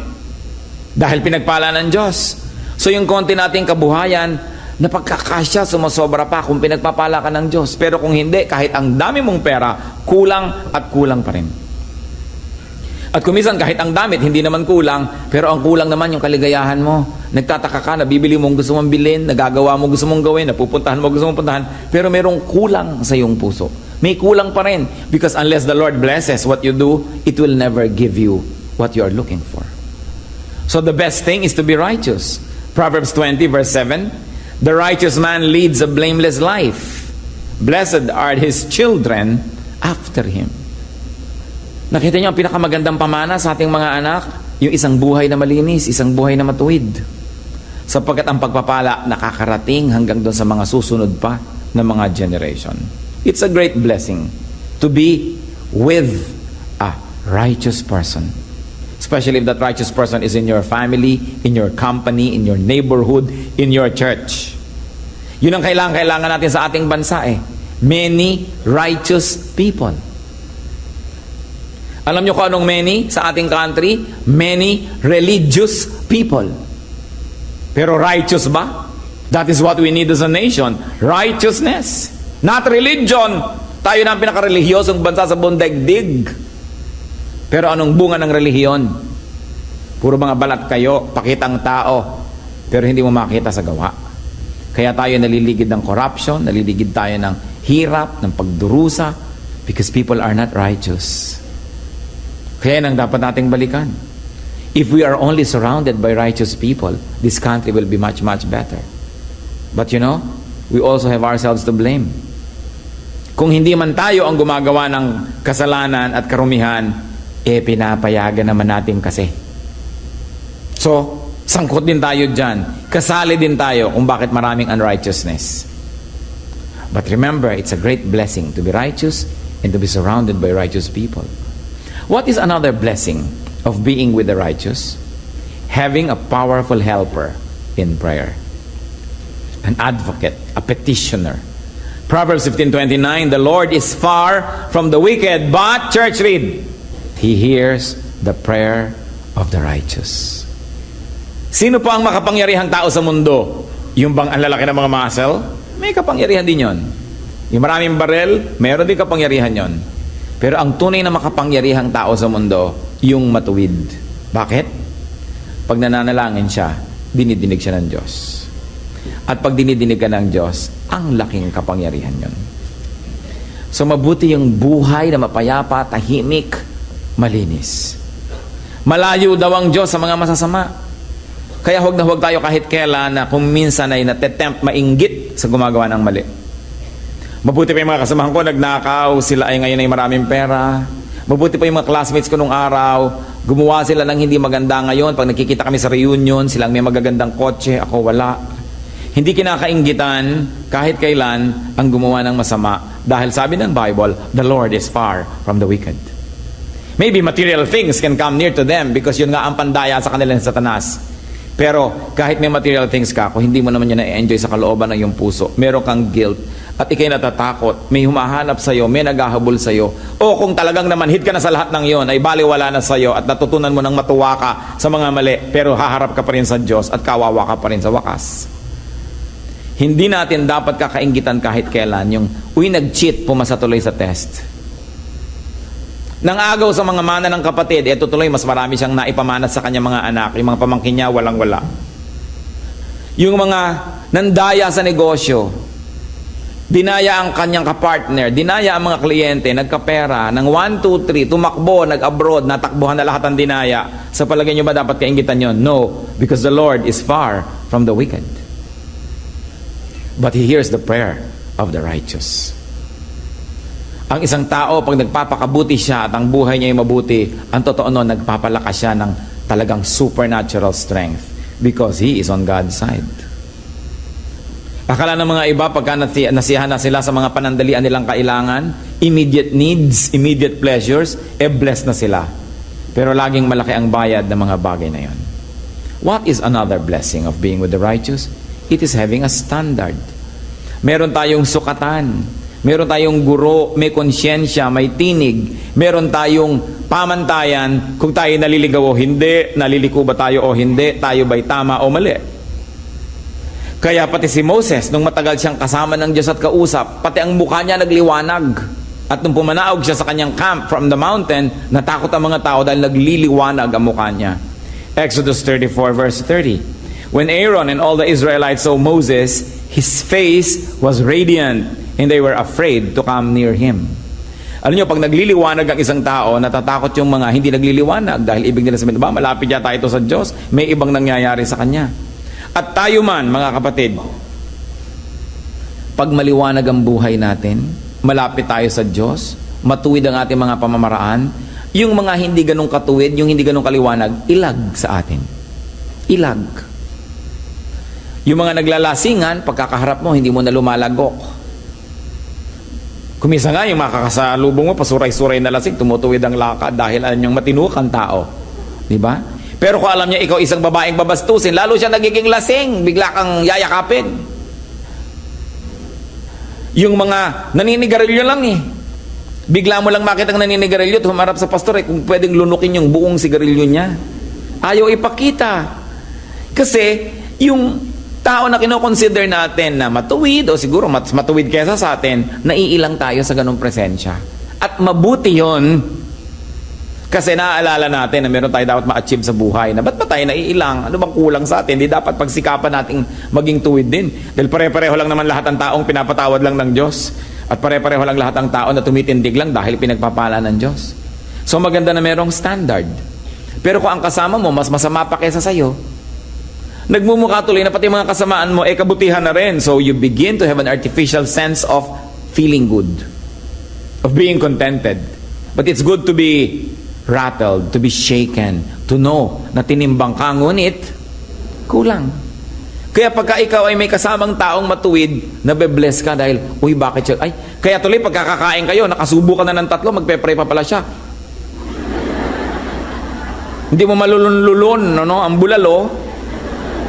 dahil pinagpala ng Diyos. So yung konti nating kabuhayan, napagkakasya, sumasobra pa kung pinagpapala ka ng Diyos. Pero kung hindi, kahit ang dami mong pera, kulang at kulang pa rin. At kumisan kahit ang damit, hindi naman kulang, pero ang kulang naman yung kaligayahan mo. Nagtataka ka, nabibili mo gusto mong bilhin, nagagawa mo gusto mong gawin, napupuntahan mo gusto mong puntahan, pero merong kulang sa iyong puso. May kulang pa rin. Because unless the Lord blesses what you do, it will never give you what you are looking for. So the best thing is to be righteous. Proverbs 20 verse 7, the righteous man leads a blameless life. Blessed are his children after him. Nakita niyo ang pinakamagandang pamana sa ating mga anak? Yung isang buhay na malinis, isang buhay na matuwid. Sapagkat ang pagpapala nakakarating hanggang doon sa mga susunod pa na mga generation. It's a great blessing to be with a righteous person. Especially if that righteous person is in your family, in your company, in your neighborhood, in your church. Yun ang kailangan natin sa ating bansa eh. Many righteous people. Alam nyo kung anong many sa ating country? Many religious people. Pero righteous ba? That is what we need as a nation. Righteousness. Not religion. Tayo na ang pinaka-relihiyosong bansa sa buong daigdig. Pero anong bunga ng relihiyon? Puro mga balat kayo, pakitang tao, pero hindi mo makita sa gawa. Kaya tayo naliligid ng corruption, naliligid tayo ng hirap, ng pagdurusa, because people are not righteous. Kaya nang dapat nating balikan. If we are only surrounded by righteous people, this country will be much, much better. But you know, we also have ourselves to blame. Kung hindi man tayo ang gumagawa ng kasalanan at karumihan, pinapayagan naman natin kasi. So, sangkot din tayo dyan. Kasali din tayo kung bakit maraming unrighteousness. But remember, it's a great blessing to be righteous and to be surrounded by righteous people. What is another blessing of being with the righteous? Having a powerful helper in prayer. An advocate, a petitioner. Proverbs 15:29, the Lord is far from the wicked, but, church read, He hears the prayer of the righteous. Sino po ang makapangyarihang tao sa mundo? Yung bang ang lalaki ng mga muscle? May kapangyarihan din yon. Yung maraming barel, mayroon din kapangyarihan yon. Pero ang tunay na makapangyarihang tao sa mundo, yung matuwid. Bakit? Pag nananalangin siya, dinidinig siya ng Diyos. At pag dinidinig ka ng Diyos, ang laking kapangyarihan yon. So mabuti yung buhay na mapayapa, tahimik, malinis. Malayo daw ang Diyos sa mga masasama. Kaya huwag na huwag tayo kahit kailan na kung minsan ay natetempt mainggit sa gumagawa ng mali. Mabuti pa yung mga kasamahan ko, nagnakaw, sila ay ngayon ay maraming pera. Mabuti pa yung mga classmates ko nung araw, gumawa sila ng hindi maganda ngayon. Pag nakikita kami sa reunion, silang may magagandang kotse, ako wala. Hindi kinakainggitan kahit kailan ang gumawa ng masama. Dahil sabi ng Bible, the Lord is far from the wicked. Maybe material things can come near to them because yun nga ang pandaya sa kanila ng Satanas. Pero kahit may material things ka, kung hindi mo naman yun na-enjoy sa kalooban ng iyong puso, meron kang guilt at ikay natatakot, may humahanap sa'yo, may naghahabol sa'yo, o kung talagang namanhid ka na sa lahat ng yon, ay baliwala na sa'yo at natutunan mo ng matuwa ka sa mga mali, pero haharap ka pa rin sa Diyos at kawawa ka pa rin sa wakas. Hindi natin dapat kakainggitan kahit kailan yung, nag-cheat, pumasa tuloy sa test. Nang agaw sa mga mana ng kapatid, tuloy mas marami siyang naipamanat sa kanyang mga anak, yung mga pamangkin niya, walang-wala. Yung mga nandaya sa negosyo, dinaya ang kanyang kapartner, dinaya ang mga kliyente, nagkapera, ng 1, 2, 3, tumakbo, nag-abroad, natakbuhan na lahat ang dinaya. Sa palagay niyo ba dapat kainggitan yon? No, because the Lord is far from the wicked. But He hears the prayer of the righteous. Ang isang tao, pag nagpapakabuti siya at ang buhay niya ay mabuti, ang totoo nun, nagpapalakas siya ng talagang supernatural strength because he is on God's side. Akala ng mga iba, pagka nasiyahan na sila sa mga panandalian nilang kailangan, immediate needs, immediate pleasures, blessed na sila. Pero laging malaki ang bayad ng mga bagay na yon. What is another blessing of being with the righteous? It is having a standard. Meron tayong sukatan. Meron tayong guro, may konsyensya, may tinig. Meron tayong pamantayan kung tayo naliligaw o hindi, naliliko ba tayo o hindi, tayo ba'y tama o mali. Kaya pati si Moses, nung matagal siyang kasama ng Diyos at kausap, pati ang mukha niya nagliwanag. At nung pumanaog siya sa kanyang camp from the mountain, natakot ang mga tao dahil nagliliwanag ang mukha niya. Exodus 34 verse 30. When Aaron and all the Israelites saw Moses, his face was radiant, and they were afraid to come near him. Alam niyo, pag nagliliwanag ang isang tao, natatakot yung mga hindi nagliliwanag dahil ibig nila sabihin, ba, malapit yata ito sa Diyos, may ibang nangyayari sa Kanya. At tayo man, mga kapatid, pag maliwanag ang buhay natin, malapit tayo sa Diyos, matuwid ang ating mga pamamaraan, Yung mga hindi ganong katuwid, yung hindi ganong kaliwanag, ilag sa atin. Ilag. Yung mga naglalasingan, pagkakaharap mo, hindi mo na lumalagok. Kumisa nga, yung makakasalubong mo, pasuray-suray na lasing, tumutuwid ang lakad dahil alam yung matinukan tao. Diba? Pero kung alam niya ikaw isang babaeng babastusin, lalo siya nagiging lasing, bigla kang yayakapin. Yung mga naninigarilyo lang eh. Bigla mo lang makitang naninigarilyo at humarap sa pastor kung pwedeng lunukin yung buong sigarilyo niya. Ayaw ipakita. Kasi yung tao na kinoconsider natin na matuwid o siguro mas matuwid kesa sa atin, naiilang tayo sa ganong presensya. At mabuti yon. Kasi naaalala natin na meron tayo dapat ma-achieve sa buhay. Na ba't ba tayo naiilang? Ano bang kulang sa atin? Di dapat pagsikapan nating maging tuwid din. Dahil pare-pareho lang naman lahat ng taong pinapatawad lang ng Diyos. At pare-pareho lang lahat ng tao na tumitindig lang dahil pinagpapala ng Diyos. So maganda na merong standard. Pero kung ang kasama mo mas masama pa kesa sa'yo, nagmumukha tuloy na pati mga kasamaan mo kabutihan na rin. So you begin to have an artificial sense of feeling good, of being contented. But it's good to be rattled, to be shaken, to know na tinimbang ka, ngunit kulang. Kaya pagka ikaw ay may kasamang taong matuwid, nabe-bless ka dahil, uy, bakit siya? Ay, kaya tuloy pagkakakain kayo, nakasubo ka na ng 3, magpe-pray pa pala siya. Hindi mo malulun-lulun, no? Ang bulalo,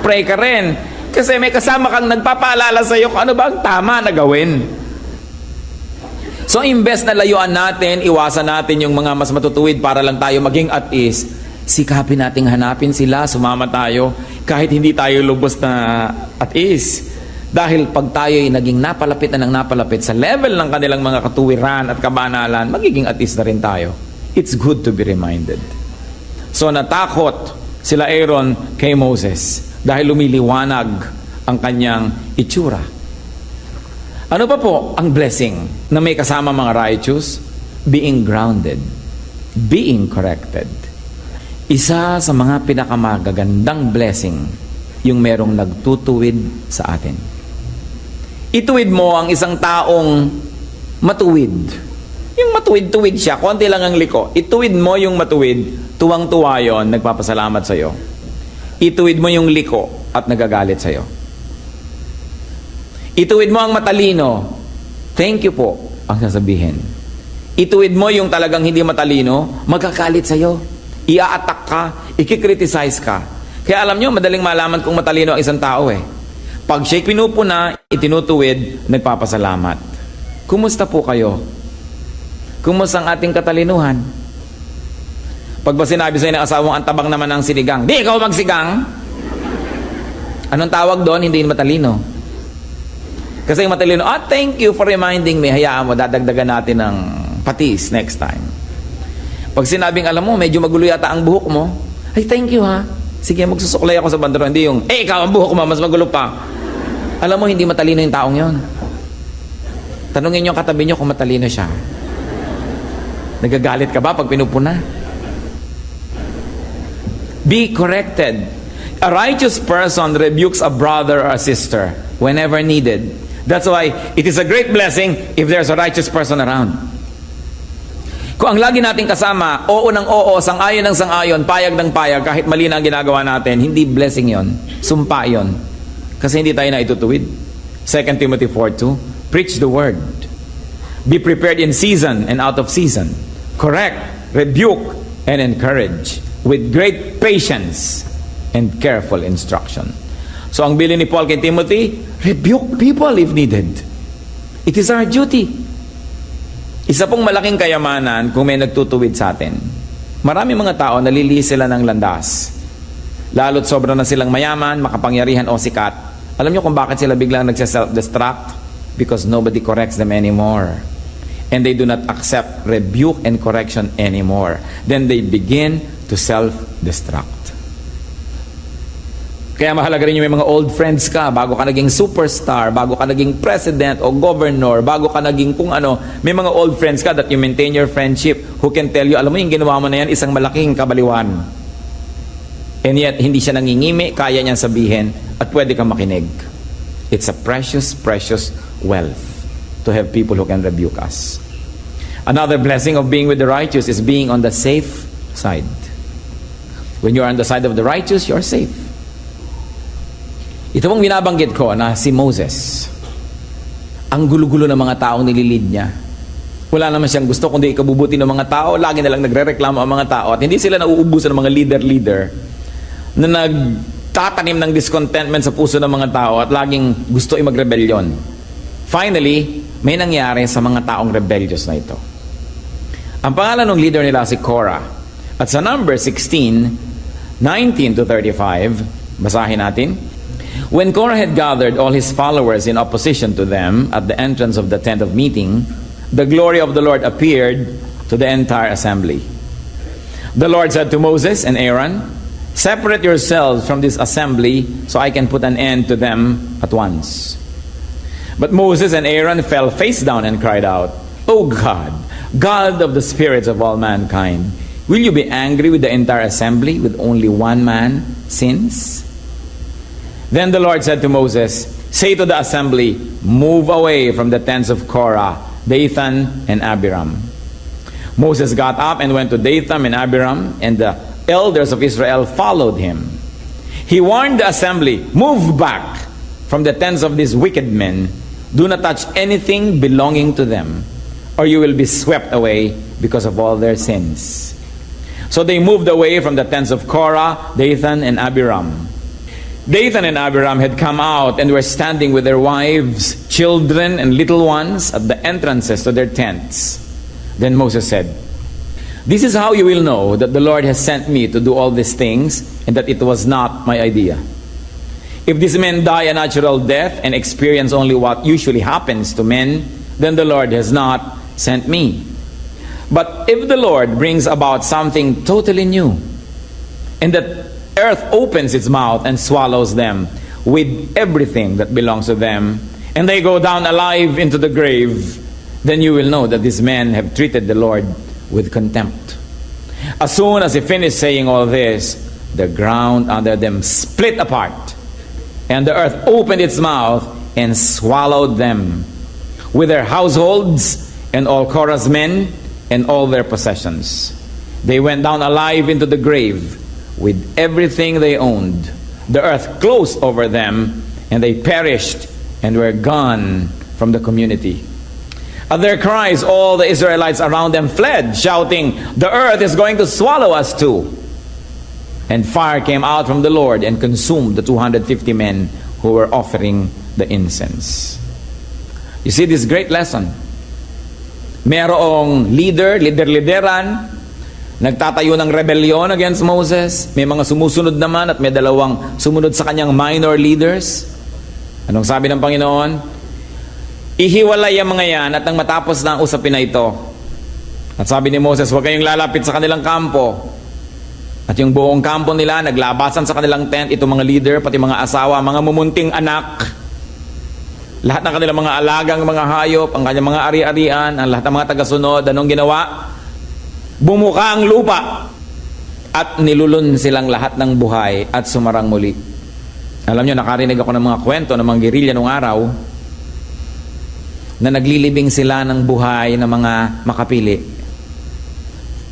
pray ka rin. Kasi may kasama kang nagpapaalala sa iyo kung ano ba ang tama na gawin. So, imbes na layuan natin, iwasan natin yung mga mas matutuwid para lang tayo maging at ease, sikapin nating hanapin sila, sumama tayo, kahit hindi tayo lubos na at ease. Dahil pag tayo ay naging napalapit na ng napalapit sa level ng kanilang mga katuwiran at kabanalan, magiging at ease na rin tayo. It's good to be reminded. So natakot sila Aaron kay Moses dahil lumiliwanag ang kanyang itsura. Ano pa po ang blessing na may kasama mga righteous? Being grounded, being corrected. Isa sa mga pinakamagagandang blessing yung merong nagtutuwid sa atin. Ituwid mo ang isang taong matuwid. Yung matuwid-tuwid siya, konti lang ang liko. Ituwid mo yung matuwid, tuwang-tuwa yun, nagpapasalamat sa'yo. Ituwid mo yung liko at nagagalit sa'yo. Ituwid mo ang matalino, thank you po, ang sasabihin. Ituwid mo yung talagang hindi matalino, magkakalit sa'yo. Ia-attack ka, ikikriticize ka. Kaya alam nyo, madaling malaman kung matalino ang isang tao eh. Pag siya'y pinupuna, itinutuwid, nagpapasalamat. Kumusta po kayo? Kumusta ang ating katalinuhan? Pag ba sinabi sa'yo ng asawang antabang naman ng sinigang, di ikaw magsigang? Anong tawag doon? Hindi matalino. Kasi yung matalino, thank you for reminding me. Hayaan mo, dadagdagan natin ng patis next time. Pag sinabing, alam mo, medyo magulo yata ang buhok mo, ay, thank you ha. Sige, magsusuklay ako sa bandero. Hindi yung, ikaw ang buhok mo, mas magulo pa. Alam mo, hindi matalino yung taong yon. Tanungin nyo ang katabi nyo kung matalino siya. Nagagalit ka ba pag pinupuna? Be corrected. A righteous person rebukes a brother or a sister whenever needed. That's why it is a great blessing if there's a righteous person around. Kung ang lagi nating kasama, oo ng oo, sang-ayon ng sang-ayon, payag ng payag, kahit mali na ang ginagawa natin, hindi blessing yon, sumpa yon. Kasi hindi tayo na itutuwid. 2 Timothy 4:2, preach the word. Be prepared in season and out of season. Correct, rebuke, and encourage with great patience and careful instruction. So ang bilin ni Paul kay Timothy, rebuke people if needed. It is our duty. Isa pong malaking kayamanan kung may nagtutuwid sa atin. Marami mga tao nalilihis sila ng landas. Lalo't sobra na silang mayaman, makapangyarihan o sikat. Alam nyo kung bakit sila biglang nagse-self-destruct? Because nobody corrects them anymore. And they do not accept rebuke and correction anymore. Then they begin to self-destruct. Kaya mahalaga rin yung may mga old friends ka, bago ka naging superstar, bago ka naging president o governor, bago ka naging kung ano, may mga old friends ka that you maintain your friendship who can tell you, alam mo yung ginawa mo na yan, isang malaking kabaliwan. And yet, hindi siya nangingimi, kaya niyang sabihin, at pwede kang makinig. It's a precious, precious wealth to have people who can rebuke us. Another blessing of being with the righteous is being on the safe side. When you are on the side of the righteous, you are safe. Ito pong binabanggit ko na si Moses. Ang gulo-gulo ng mga taong nililid niya. Wala naman siyang gusto kundi ikabubuti ng mga tao. Lagi na lang nagre-reklamo ang mga tao. At hindi sila nauubusan ng mga leader na nagtatanim ng discontentment sa puso ng mga tao at laging gusto ay magrebelyon. Finally, may nangyari sa mga taong rebellious na ito. Ang pangalan ng leader nila si Korah. At sa number 16, 19 to 35, basahin natin. When Korah had gathered all his followers in opposition to them at the entrance of the tent of meeting, the glory of the Lord appeared to the entire assembly. The Lord said to Moses and Aaron, "Separate yourselves from this assembly so I can put an end to them at once." But Moses and Aaron fell face down and cried out, "O God, God of the spirits of all mankind, will you be angry with the entire assembly with only one man sins?" Then the Lord said to Moses, "Say to the assembly, move away from the tents of Korah, Dathan and Abiram." Moses got up and went to Dathan and Abiram, and the elders of Israel followed him. He warned the assembly, "Move back from the tents of these wicked men. Do not touch anything belonging to them, or you will be swept away because of all their sins." So they moved away from the tents of Korah, Dathan and Abiram. Dathan and Abiram had come out and were standing with their wives, children, and little ones at the entrances to their tents. Then Moses said, "This is how you will know that the Lord has sent me to do all these things, and that it was not my idea. If these men die a natural death and experience only what usually happens to men, then the Lord has not sent me. But if the Lord brings about something totally new, and that earth opens its mouth and swallows them with everything that belongs to them, and they go down alive into the grave, then you will know that these men have treated the Lord with contempt." As soon as he finished saying all this, the ground under them split apart, and the earth opened its mouth and swallowed them, with their households and all Korah's men and all their possessions. They went down alive into the grave with everything they owned. The earth closed over them, and they perished and were gone from the community. At their cries, all the Israelites around them fled, shouting, "The earth is going to swallow us too." And fire came out from the Lord and consumed the 250 men who were offering the incense. You see this great lesson. Merong lideran, nagtatayo ng rebellion against Moses. May mga sumusunod naman at may dalawang sumunod sa kanyang minor leaders. Anong sabi ng Panginoon? Ihiwalay ang mga yan at nang matapos na ang usapin na ito. At sabi ni Moses, huwag kayong lalapit sa kanilang kampo. At yung buong kampo nila, naglabasan sa kanilang tent, itong mga leader, pati mga asawa, mga mumunting anak, lahat ng kanilang mga alagang mga hayop, ang kanyang mga ari-arian, ang lahat ng mga tagasunod. Anong ginawa? Bumuka ang lupa at nilulun silang lahat ng buhay at sumarang muli. Alam nyo, nakarinig ako ng mga kwento ng mga gerilya nung araw na naglilibing sila ng buhay ng mga makapili.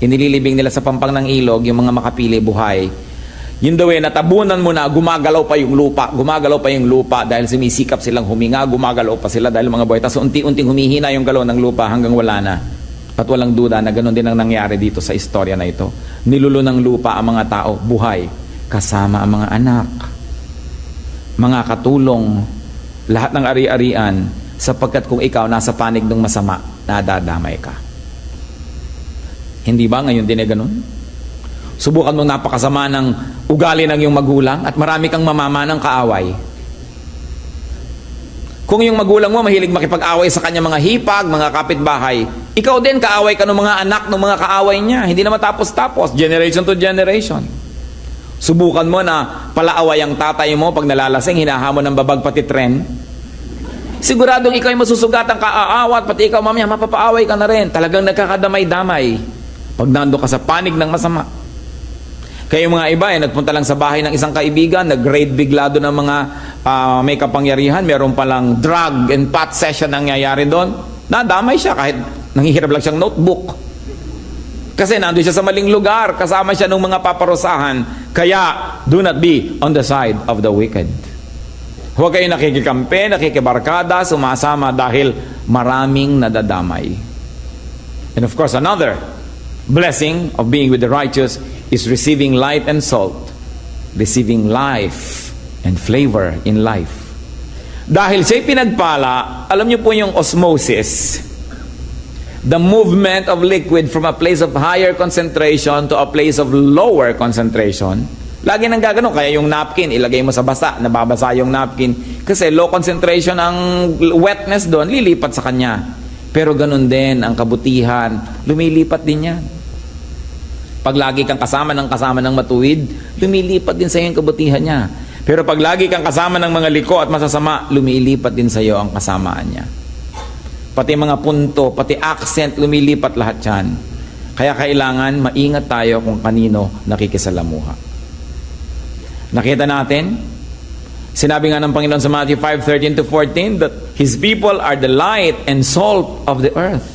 Inililibing nila sa pampang ng ilog yung mga makapili buhay. Yun daw natabunan mo na gumagalaw pa yung lupa dahil sumisikap silang huminga, gumagalaw pa sila dahil mga buhay. Tapos unti-unting humihina yung galaw ng lupa hanggang wala na. At walang duda na ganoon din ang nangyari dito sa istorya na ito. Nilulun ng lupa ang mga tao, buhay, kasama ang mga anak, mga katulong, lahat ng ari-arian, sapagkat kung ikaw nasa panig ng masama, nadadamay ka. Hindi ba ngayon din ganun? Subukan mong napakasama ng ugali ng iyong magulang at marami kang mamama ng kaaway. Kung yung magulang mo mahilig makipag-away sa kanya mga hipag, mga kapitbahay, ikaw din kaaway ka ng mga anak ng mga kaaway niya. Hindi na matapos-tapos, generation to generation. Subukan mo na palaaway ang tatay mo pag nalalasing, hinahamon ng babag pati tren. Siguradong ikaw ay masusugatan, kaaawat, pati ikaw mamaya mapapaaway ka na rin. Talagang nagkakadamay-damay pag nando ka sa panig ng masama. Kaya yung mga iba nagpunta lang sa bahay ng isang kaibigan, nag-raid bigla doon ng mga may kapangyarihan, meron palang drug and pot session nangyayari doon. Nadamay siya kahit Nanghihirap lang siyang notebook. Kasi nandun siya sa maling lugar, kasama siya ng mga paparusahan. Kaya, do not be on the side of the wicked. Huwag kayo nakikikampi, nakikibarkada, sumasama dahil maraming nadadamay. And of course, another blessing of being with the righteous is receiving light and salt, receiving life and flavor in life. Dahil siya'y pinagpala, alam niyo po yung osmosis, the movement of liquid from a place of higher concentration to a place of lower concentration. Lagi nang gagano, kaya yung napkin, ilagay mo sa basa, nababasa yung napkin. Kasi low concentration ang wetness doon, lilipat sa kanya. Pero ganun din, ang kabutihan, lumilipat din yan. Pag lagi kang kasama ng matuwid, lumilipat din sa iyo ang kabutihan niya. Pero pag lagi kang kasama ng mga liko at masasama, lumilipat din sa iyo ang kasamaan niya. Pati mga punto, pati accent, lumilipat lahat yan. Kaya kailangan maingat tayo kung kanino nakikisalamuha. Nakita natin, sinabi nga ng Panginoon sa Matthew 5:13-14 that His people are the light and salt of the earth.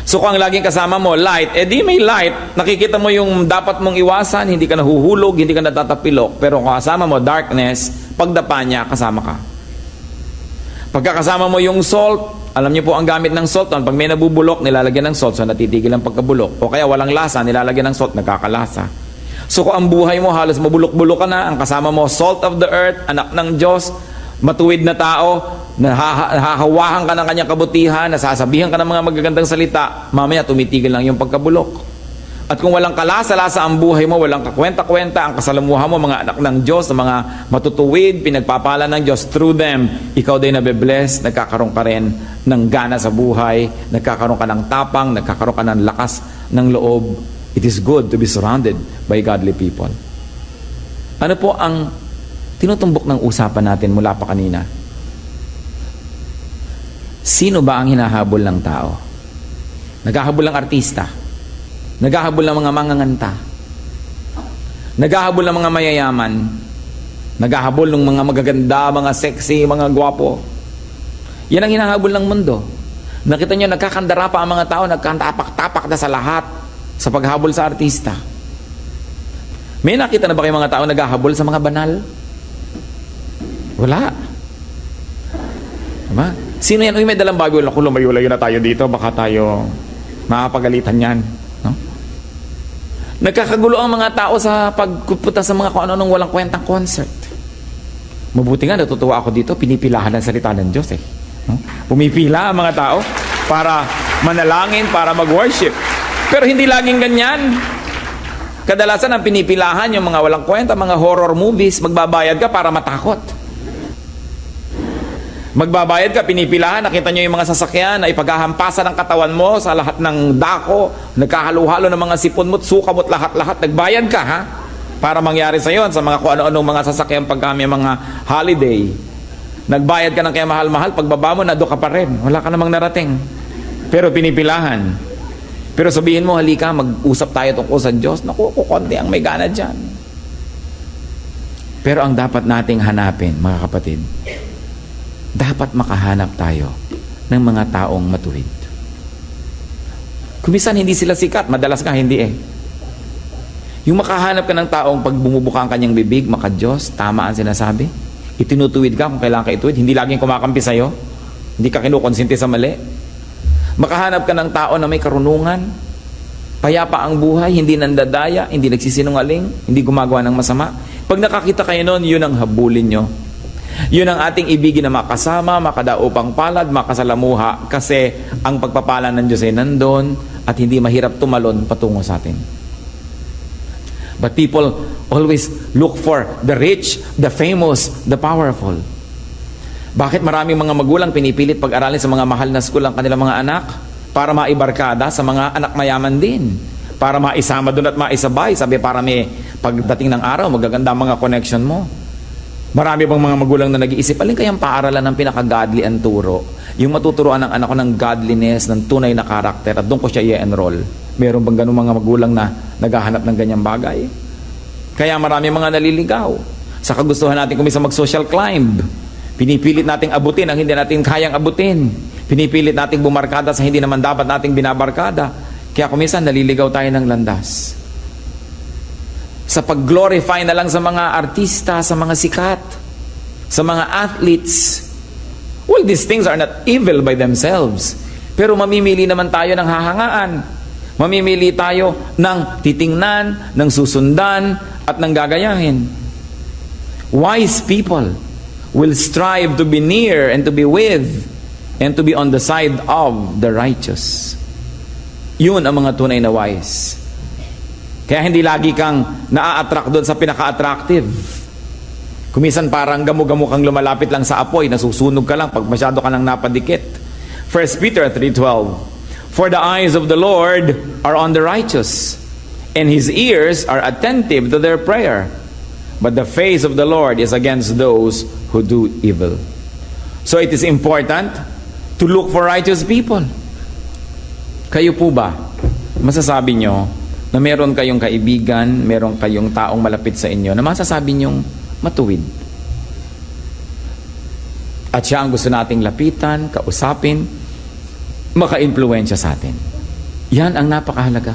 So kung ang laging kasama mo, light, di may light, nakikita mo yung dapat mong iwasan, hindi ka nahuhulog, hindi ka natatapilok. Pero kung kasama mo, darkness, pagdapa niya, kasama ka. Pagkakasama mo yung salt, alam niyo po ang gamit ng salt, pag may nabubulok, nilalagyan ng salt, so natitigil ang pagkabulok. O kaya walang lasa, nilalagyan ng salt, nagkakalasa. So kung ang buhay mo, halos mabulok-bulok ka na, ang kasama mo, salt of the earth, anak ng Diyos, matuwid na tao, nahahawahan ka ng kanyang kabutihan, nasasabihan ka ng mga magagandang salita, mamaya tumitigil lang yung pagkabulok. At kung walang kalasa-lasa ang buhay mo, walang kakwenta-kwenta ang kasalamuha mo, mga anak ng Diyos, mga matutuwid, pinagpapala ng Diyos through them, ikaw din nabe-bless, nagkakaroon ka rin ng gana sa buhay, nagkakaroon ka ng tapang, nagkakaroon ka ng lakas ng loob. It is good to be surrounded by godly people. Ano po ang tinutumbok ng usapan natin mula pa kanina? Sino ba ang hinahabol ng tao? Naghahabol ng artista. Naghahabol ng mga manganganta. Naghahabol ng mga mayayaman. Naghahabol ng mga magaganda, mga sexy, mga gwapo. Yan ang hinahabol ng mundo. Nakita nyo, nagkakandara pa ang mga tao, nagkatapak-tapak na sa lahat sa paghabol sa artista. May nakita na ba kayong mga tao naghahabol sa mga banal? Wala. Diba? Sino yan? Uy, may dalang Bible. Ako, lumayo-layo na tayo dito. Baka tayo makapagalitan yan. No? Nagkakagulo ang mga tao sa pagpunta sa mga kung ano-anong walang kwentang concert. Mabuti nga, natutuwa ako dito. Pinipilahan ang salita ng Diyos eh. No? Pumipila ang mga tao para manalangin, para mag-worship. Pero hindi laging ganyan. Kadalasan ang pinipilahan yung mga walang kwenta, mga horror movies, magbabayad ka para matakot. Magbabayad ka, pinipilahan, nakita nyo yung mga sasakyan na ipaghahampasan ng katawan mo sa lahat ng dako, nagkahalo-halo ng mga sipon mo't suka mo't lahat-lahat, nagbayad ka ha? Para mangyari sa yon sa mga kung ano-anong mga sasakyan pagka may mga holiday. Nagbayad ka ng kaya mahal-mahal, pagbaba mo, nado ka pa rin. Wala ka namang narating. Pero pinipilahan. Pero sabihin mo, halika, mag-usap tayo tungkol sa Diyos. Naku, kukunti ang may gana dyan. Pero ang dapat nating hanapin, mga kapatid, dapat makahanap tayo ng mga taong matuwid. Kumisan hindi sila sikat, madalas nga hindi eh. Yung makahanap ka ng taong pag bumubuka ang kanyang bibig, maka-Diyos, tama ang sinasabi. Itinutuwid ka kung kailangan ka ituwid, hindi laging kumakampi sa'yo, hindi ka kinukonsinti sa mali. Makahanap ka ng tao na may karunungan, payapa ang buhay, hindi nandadaya, hindi nagsisinungaling, hindi gumagawa ng masama. Pag nakakita kayo noon, yun ang habulin nyo. Yun ang ating ibigin na makasama, makadaupang palad, makasalamuha, kasi ang pagpapala ng Diyos ay nandun at hindi mahirap tumalon patungo sa atin. But people always look for the rich, the famous, the powerful. Bakit maraming mga magulang pinipilit pag-aralin sa mga mahal na school ang kanilang mga anak? Para maibarkada sa mga anak mayaman din. Para maisama doon at maisabay. Sabi, para may pagdating ng araw, magaganda ang mga connection mo. Marami bang mga magulang na nag-iisip, alin kayang paaralan ng pinaka-godly ang turo? Yung matuturuan ng anak ko ng godliness, ng tunay na karakter, at doon ko siya i-enroll. Meron bang ganun mga magulang na naghahanap ng ganyang bagay? Kaya marami mga naliligaw. Sa kagustuhan natin kung minsan mag-social climb, pinipilit nating abutin ang hindi natin kayang abutin. Pinipilit nating bumarkada sa hindi naman dapat nating binabarkada. Kaya kuminsan naliligaw tayo ng landas. Sa pag-glorify na lang sa mga artista, sa mga sikat, sa mga athletes. Well, these things are not evil by themselves. Pero mamimili naman tayo ng hahangaan. Mamimili tayo ng titingnan, ng susundan, at ng gagayahin. Wise people will strive to be near and to be with and to be on the side of the righteous. Yun ang mga tunay na wise. Kaya hindi lagi kang naa-attract doon sa pinaka-attractive. Kumisan parang gamo-gamo kang lumalapit lang sa apoy, nasusunog ka lang pag masyado ka lang napadikit. 1 Peter 3:12, for the eyes of the Lord are on the righteous, and His ears are attentive to their prayer. But the face of the Lord is against those who do evil. So it is important to look for righteous people. Kayo po ba, masasabi nyo na meron kayong kaibigan, meron kayong taong malapit sa inyo na masasabi nyong matuwid? At siya ang gusto nating lapitan, kausapin, maka-impluwensya sa atin. Yan ang napakahalaga.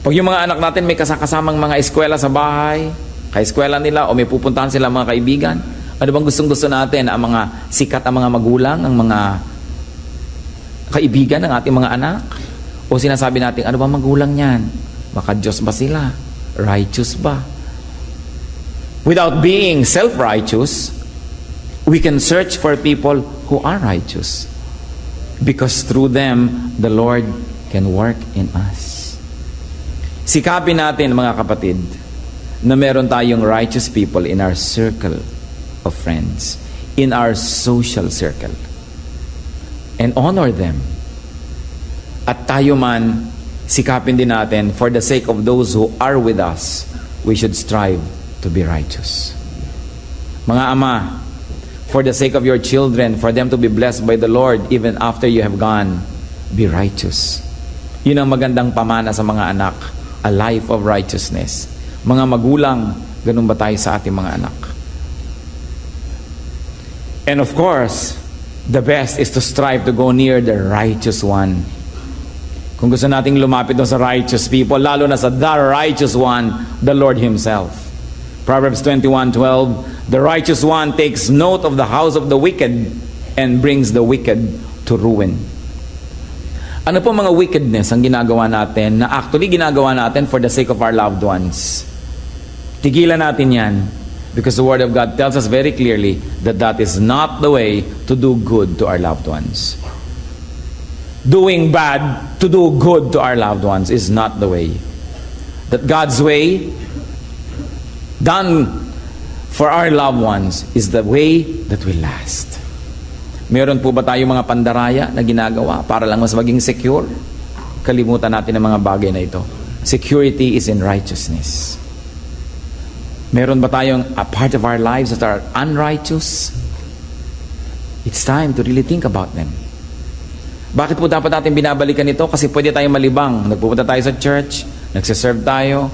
Pag yung mga anak natin may kasakasamang mga eskwela sa bahay, ka-eskwela nila o may pupuntahan sila mga kaibigan, ano bang gustong-gusto natin? Ang mga sikat, ang mga magulang, ang mga kaibigan ng ating mga anak? O sinasabi natin, ano ba magulang niyan? Baka Diyos ba sila? Righteous ba? Without being self-righteous, we can search for people who are righteous. Because through them, the Lord can work in us. Sikapin natin, mga kapatid, na meron tayong righteous people in our circle of friends, in our social circle. And honor them. At tayo man, sikapin din natin, for the sake of those who are with us, we should strive to be righteous. Mga ama, for the sake of your children, for them to be blessed by the Lord, even after you have gone, be righteous. Yun ang magandang pamana sa mga anak, a life of righteousness. Mga magulang, ganun ba tayo sa ating mga anak? And of course, the best is to strive to go near the righteous one. Kung gusto nating lumapit doon sa righteous people, lalo na sa the righteous one, the Lord Himself. Proverbs 21:12, the righteous one takes note of the house of the wicked and brings the wicked to ruin. Ano po mga wickedness ang ginagawa natin na actually ginagawa natin for the sake of our loved ones? Tigilan natin yan because the Word of God tells us very clearly that that is not the way to do good to our loved ones. Doing bad to do good to our loved ones is not the way. That God's way done for our loved ones is the way that will last. Meron po ba tayong mga pandaraya na ginagawa para lang mas maging secure? Kalimutan natin ang mga bagay na ito. Security is in righteousness. Meron ba tayong a part of our lives that are unrighteous? It's time to really think about them. Bakit po dapat natin binabalikan ito? Kasi pwede tayong malibang. Nagpupunta tayo sa church, nagsiserve tayo,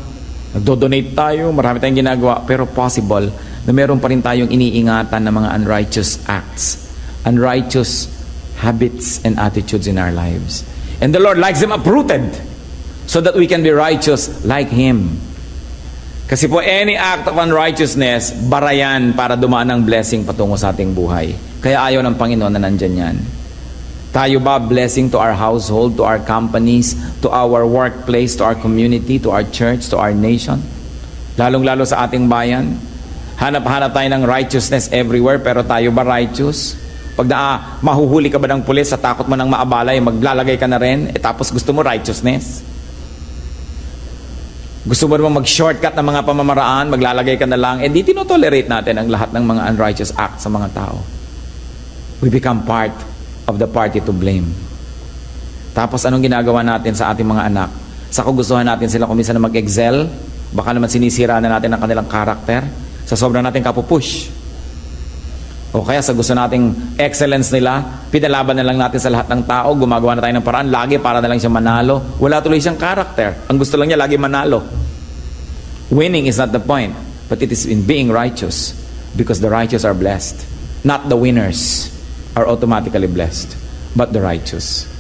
nagdo-donate tayo, marami tayong ginagawa, pero possible na meron pa rin tayong iniingatan ng mga unrighteous acts, unrighteous habits and attitudes in our lives. And the Lord likes them uprooted so that we can be righteous like Him. Kasi po, any act of unrighteousness, barayan para dumaan ang blessing patungo sa ating buhay. Kaya ayaw ng Panginoon na nandyan yan. Tayo ba blessing to our household, to our companies, to our workplace, to our community, to our church, to our nation? Lalong-lalo sa ating bayan. Hanap-hanap tayo ng righteousness everywhere, pero tayo ba righteous? Pag mahuhuli ka ba ng pulis sa takot mo ng maabalay, maglalagay ka na rin, tapos gusto mo righteousness? Gusto mo naman mag-shortcut ng mga pamamaraan, maglalagay ka na lang, di tinotolerate natin ang lahat ng mga unrighteous acts sa mga tao. We become part of the party to blame. Tapos anong ginagawa natin sa ating mga anak? Sa kagustuhan natin sila kuminsan na mag-excel, baka naman sinisira na natin ang kanilang karakter, sa sobrang natin kapupush. O kaya sa gusto nating excellence nila, pinalaban na lang natin sa lahat ng tao, gumagawa na tayo ng paraan, lagi para na lang siya manalo. Wala tuloy siyang karakter. Ang gusto lang niya, lagi manalo. Winning is not the point, but it is in being righteous, because the righteous are blessed, not the winners. are automatically blessed, but the righteous.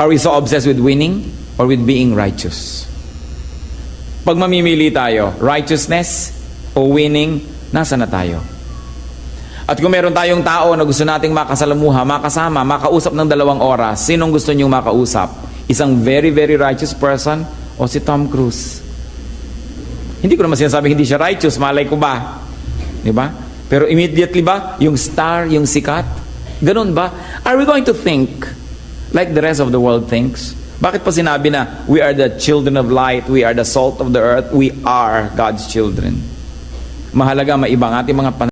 Are we so obsessed with winning or with being righteous? Pag mamimili tayo, righteousness o winning, nasa na tayo? At kung meron tayong tao na gusto nating makasalamuha, makasama, makausap ng 2 oras, sinong gusto niyong makausap? Isang very, very righteous person o si Tom Cruise? Hindi ko naman sinasabing hindi siya righteous, malay ko ba? Di ba? Pero immediately ba, yung star, yung sikat? Ganun ba? Are we going to think like the rest of the world thinks? Bakit pa sinabi na, we are the children of light, we are the salt of the earth, we are God's children? Mahalaga maibang ating mga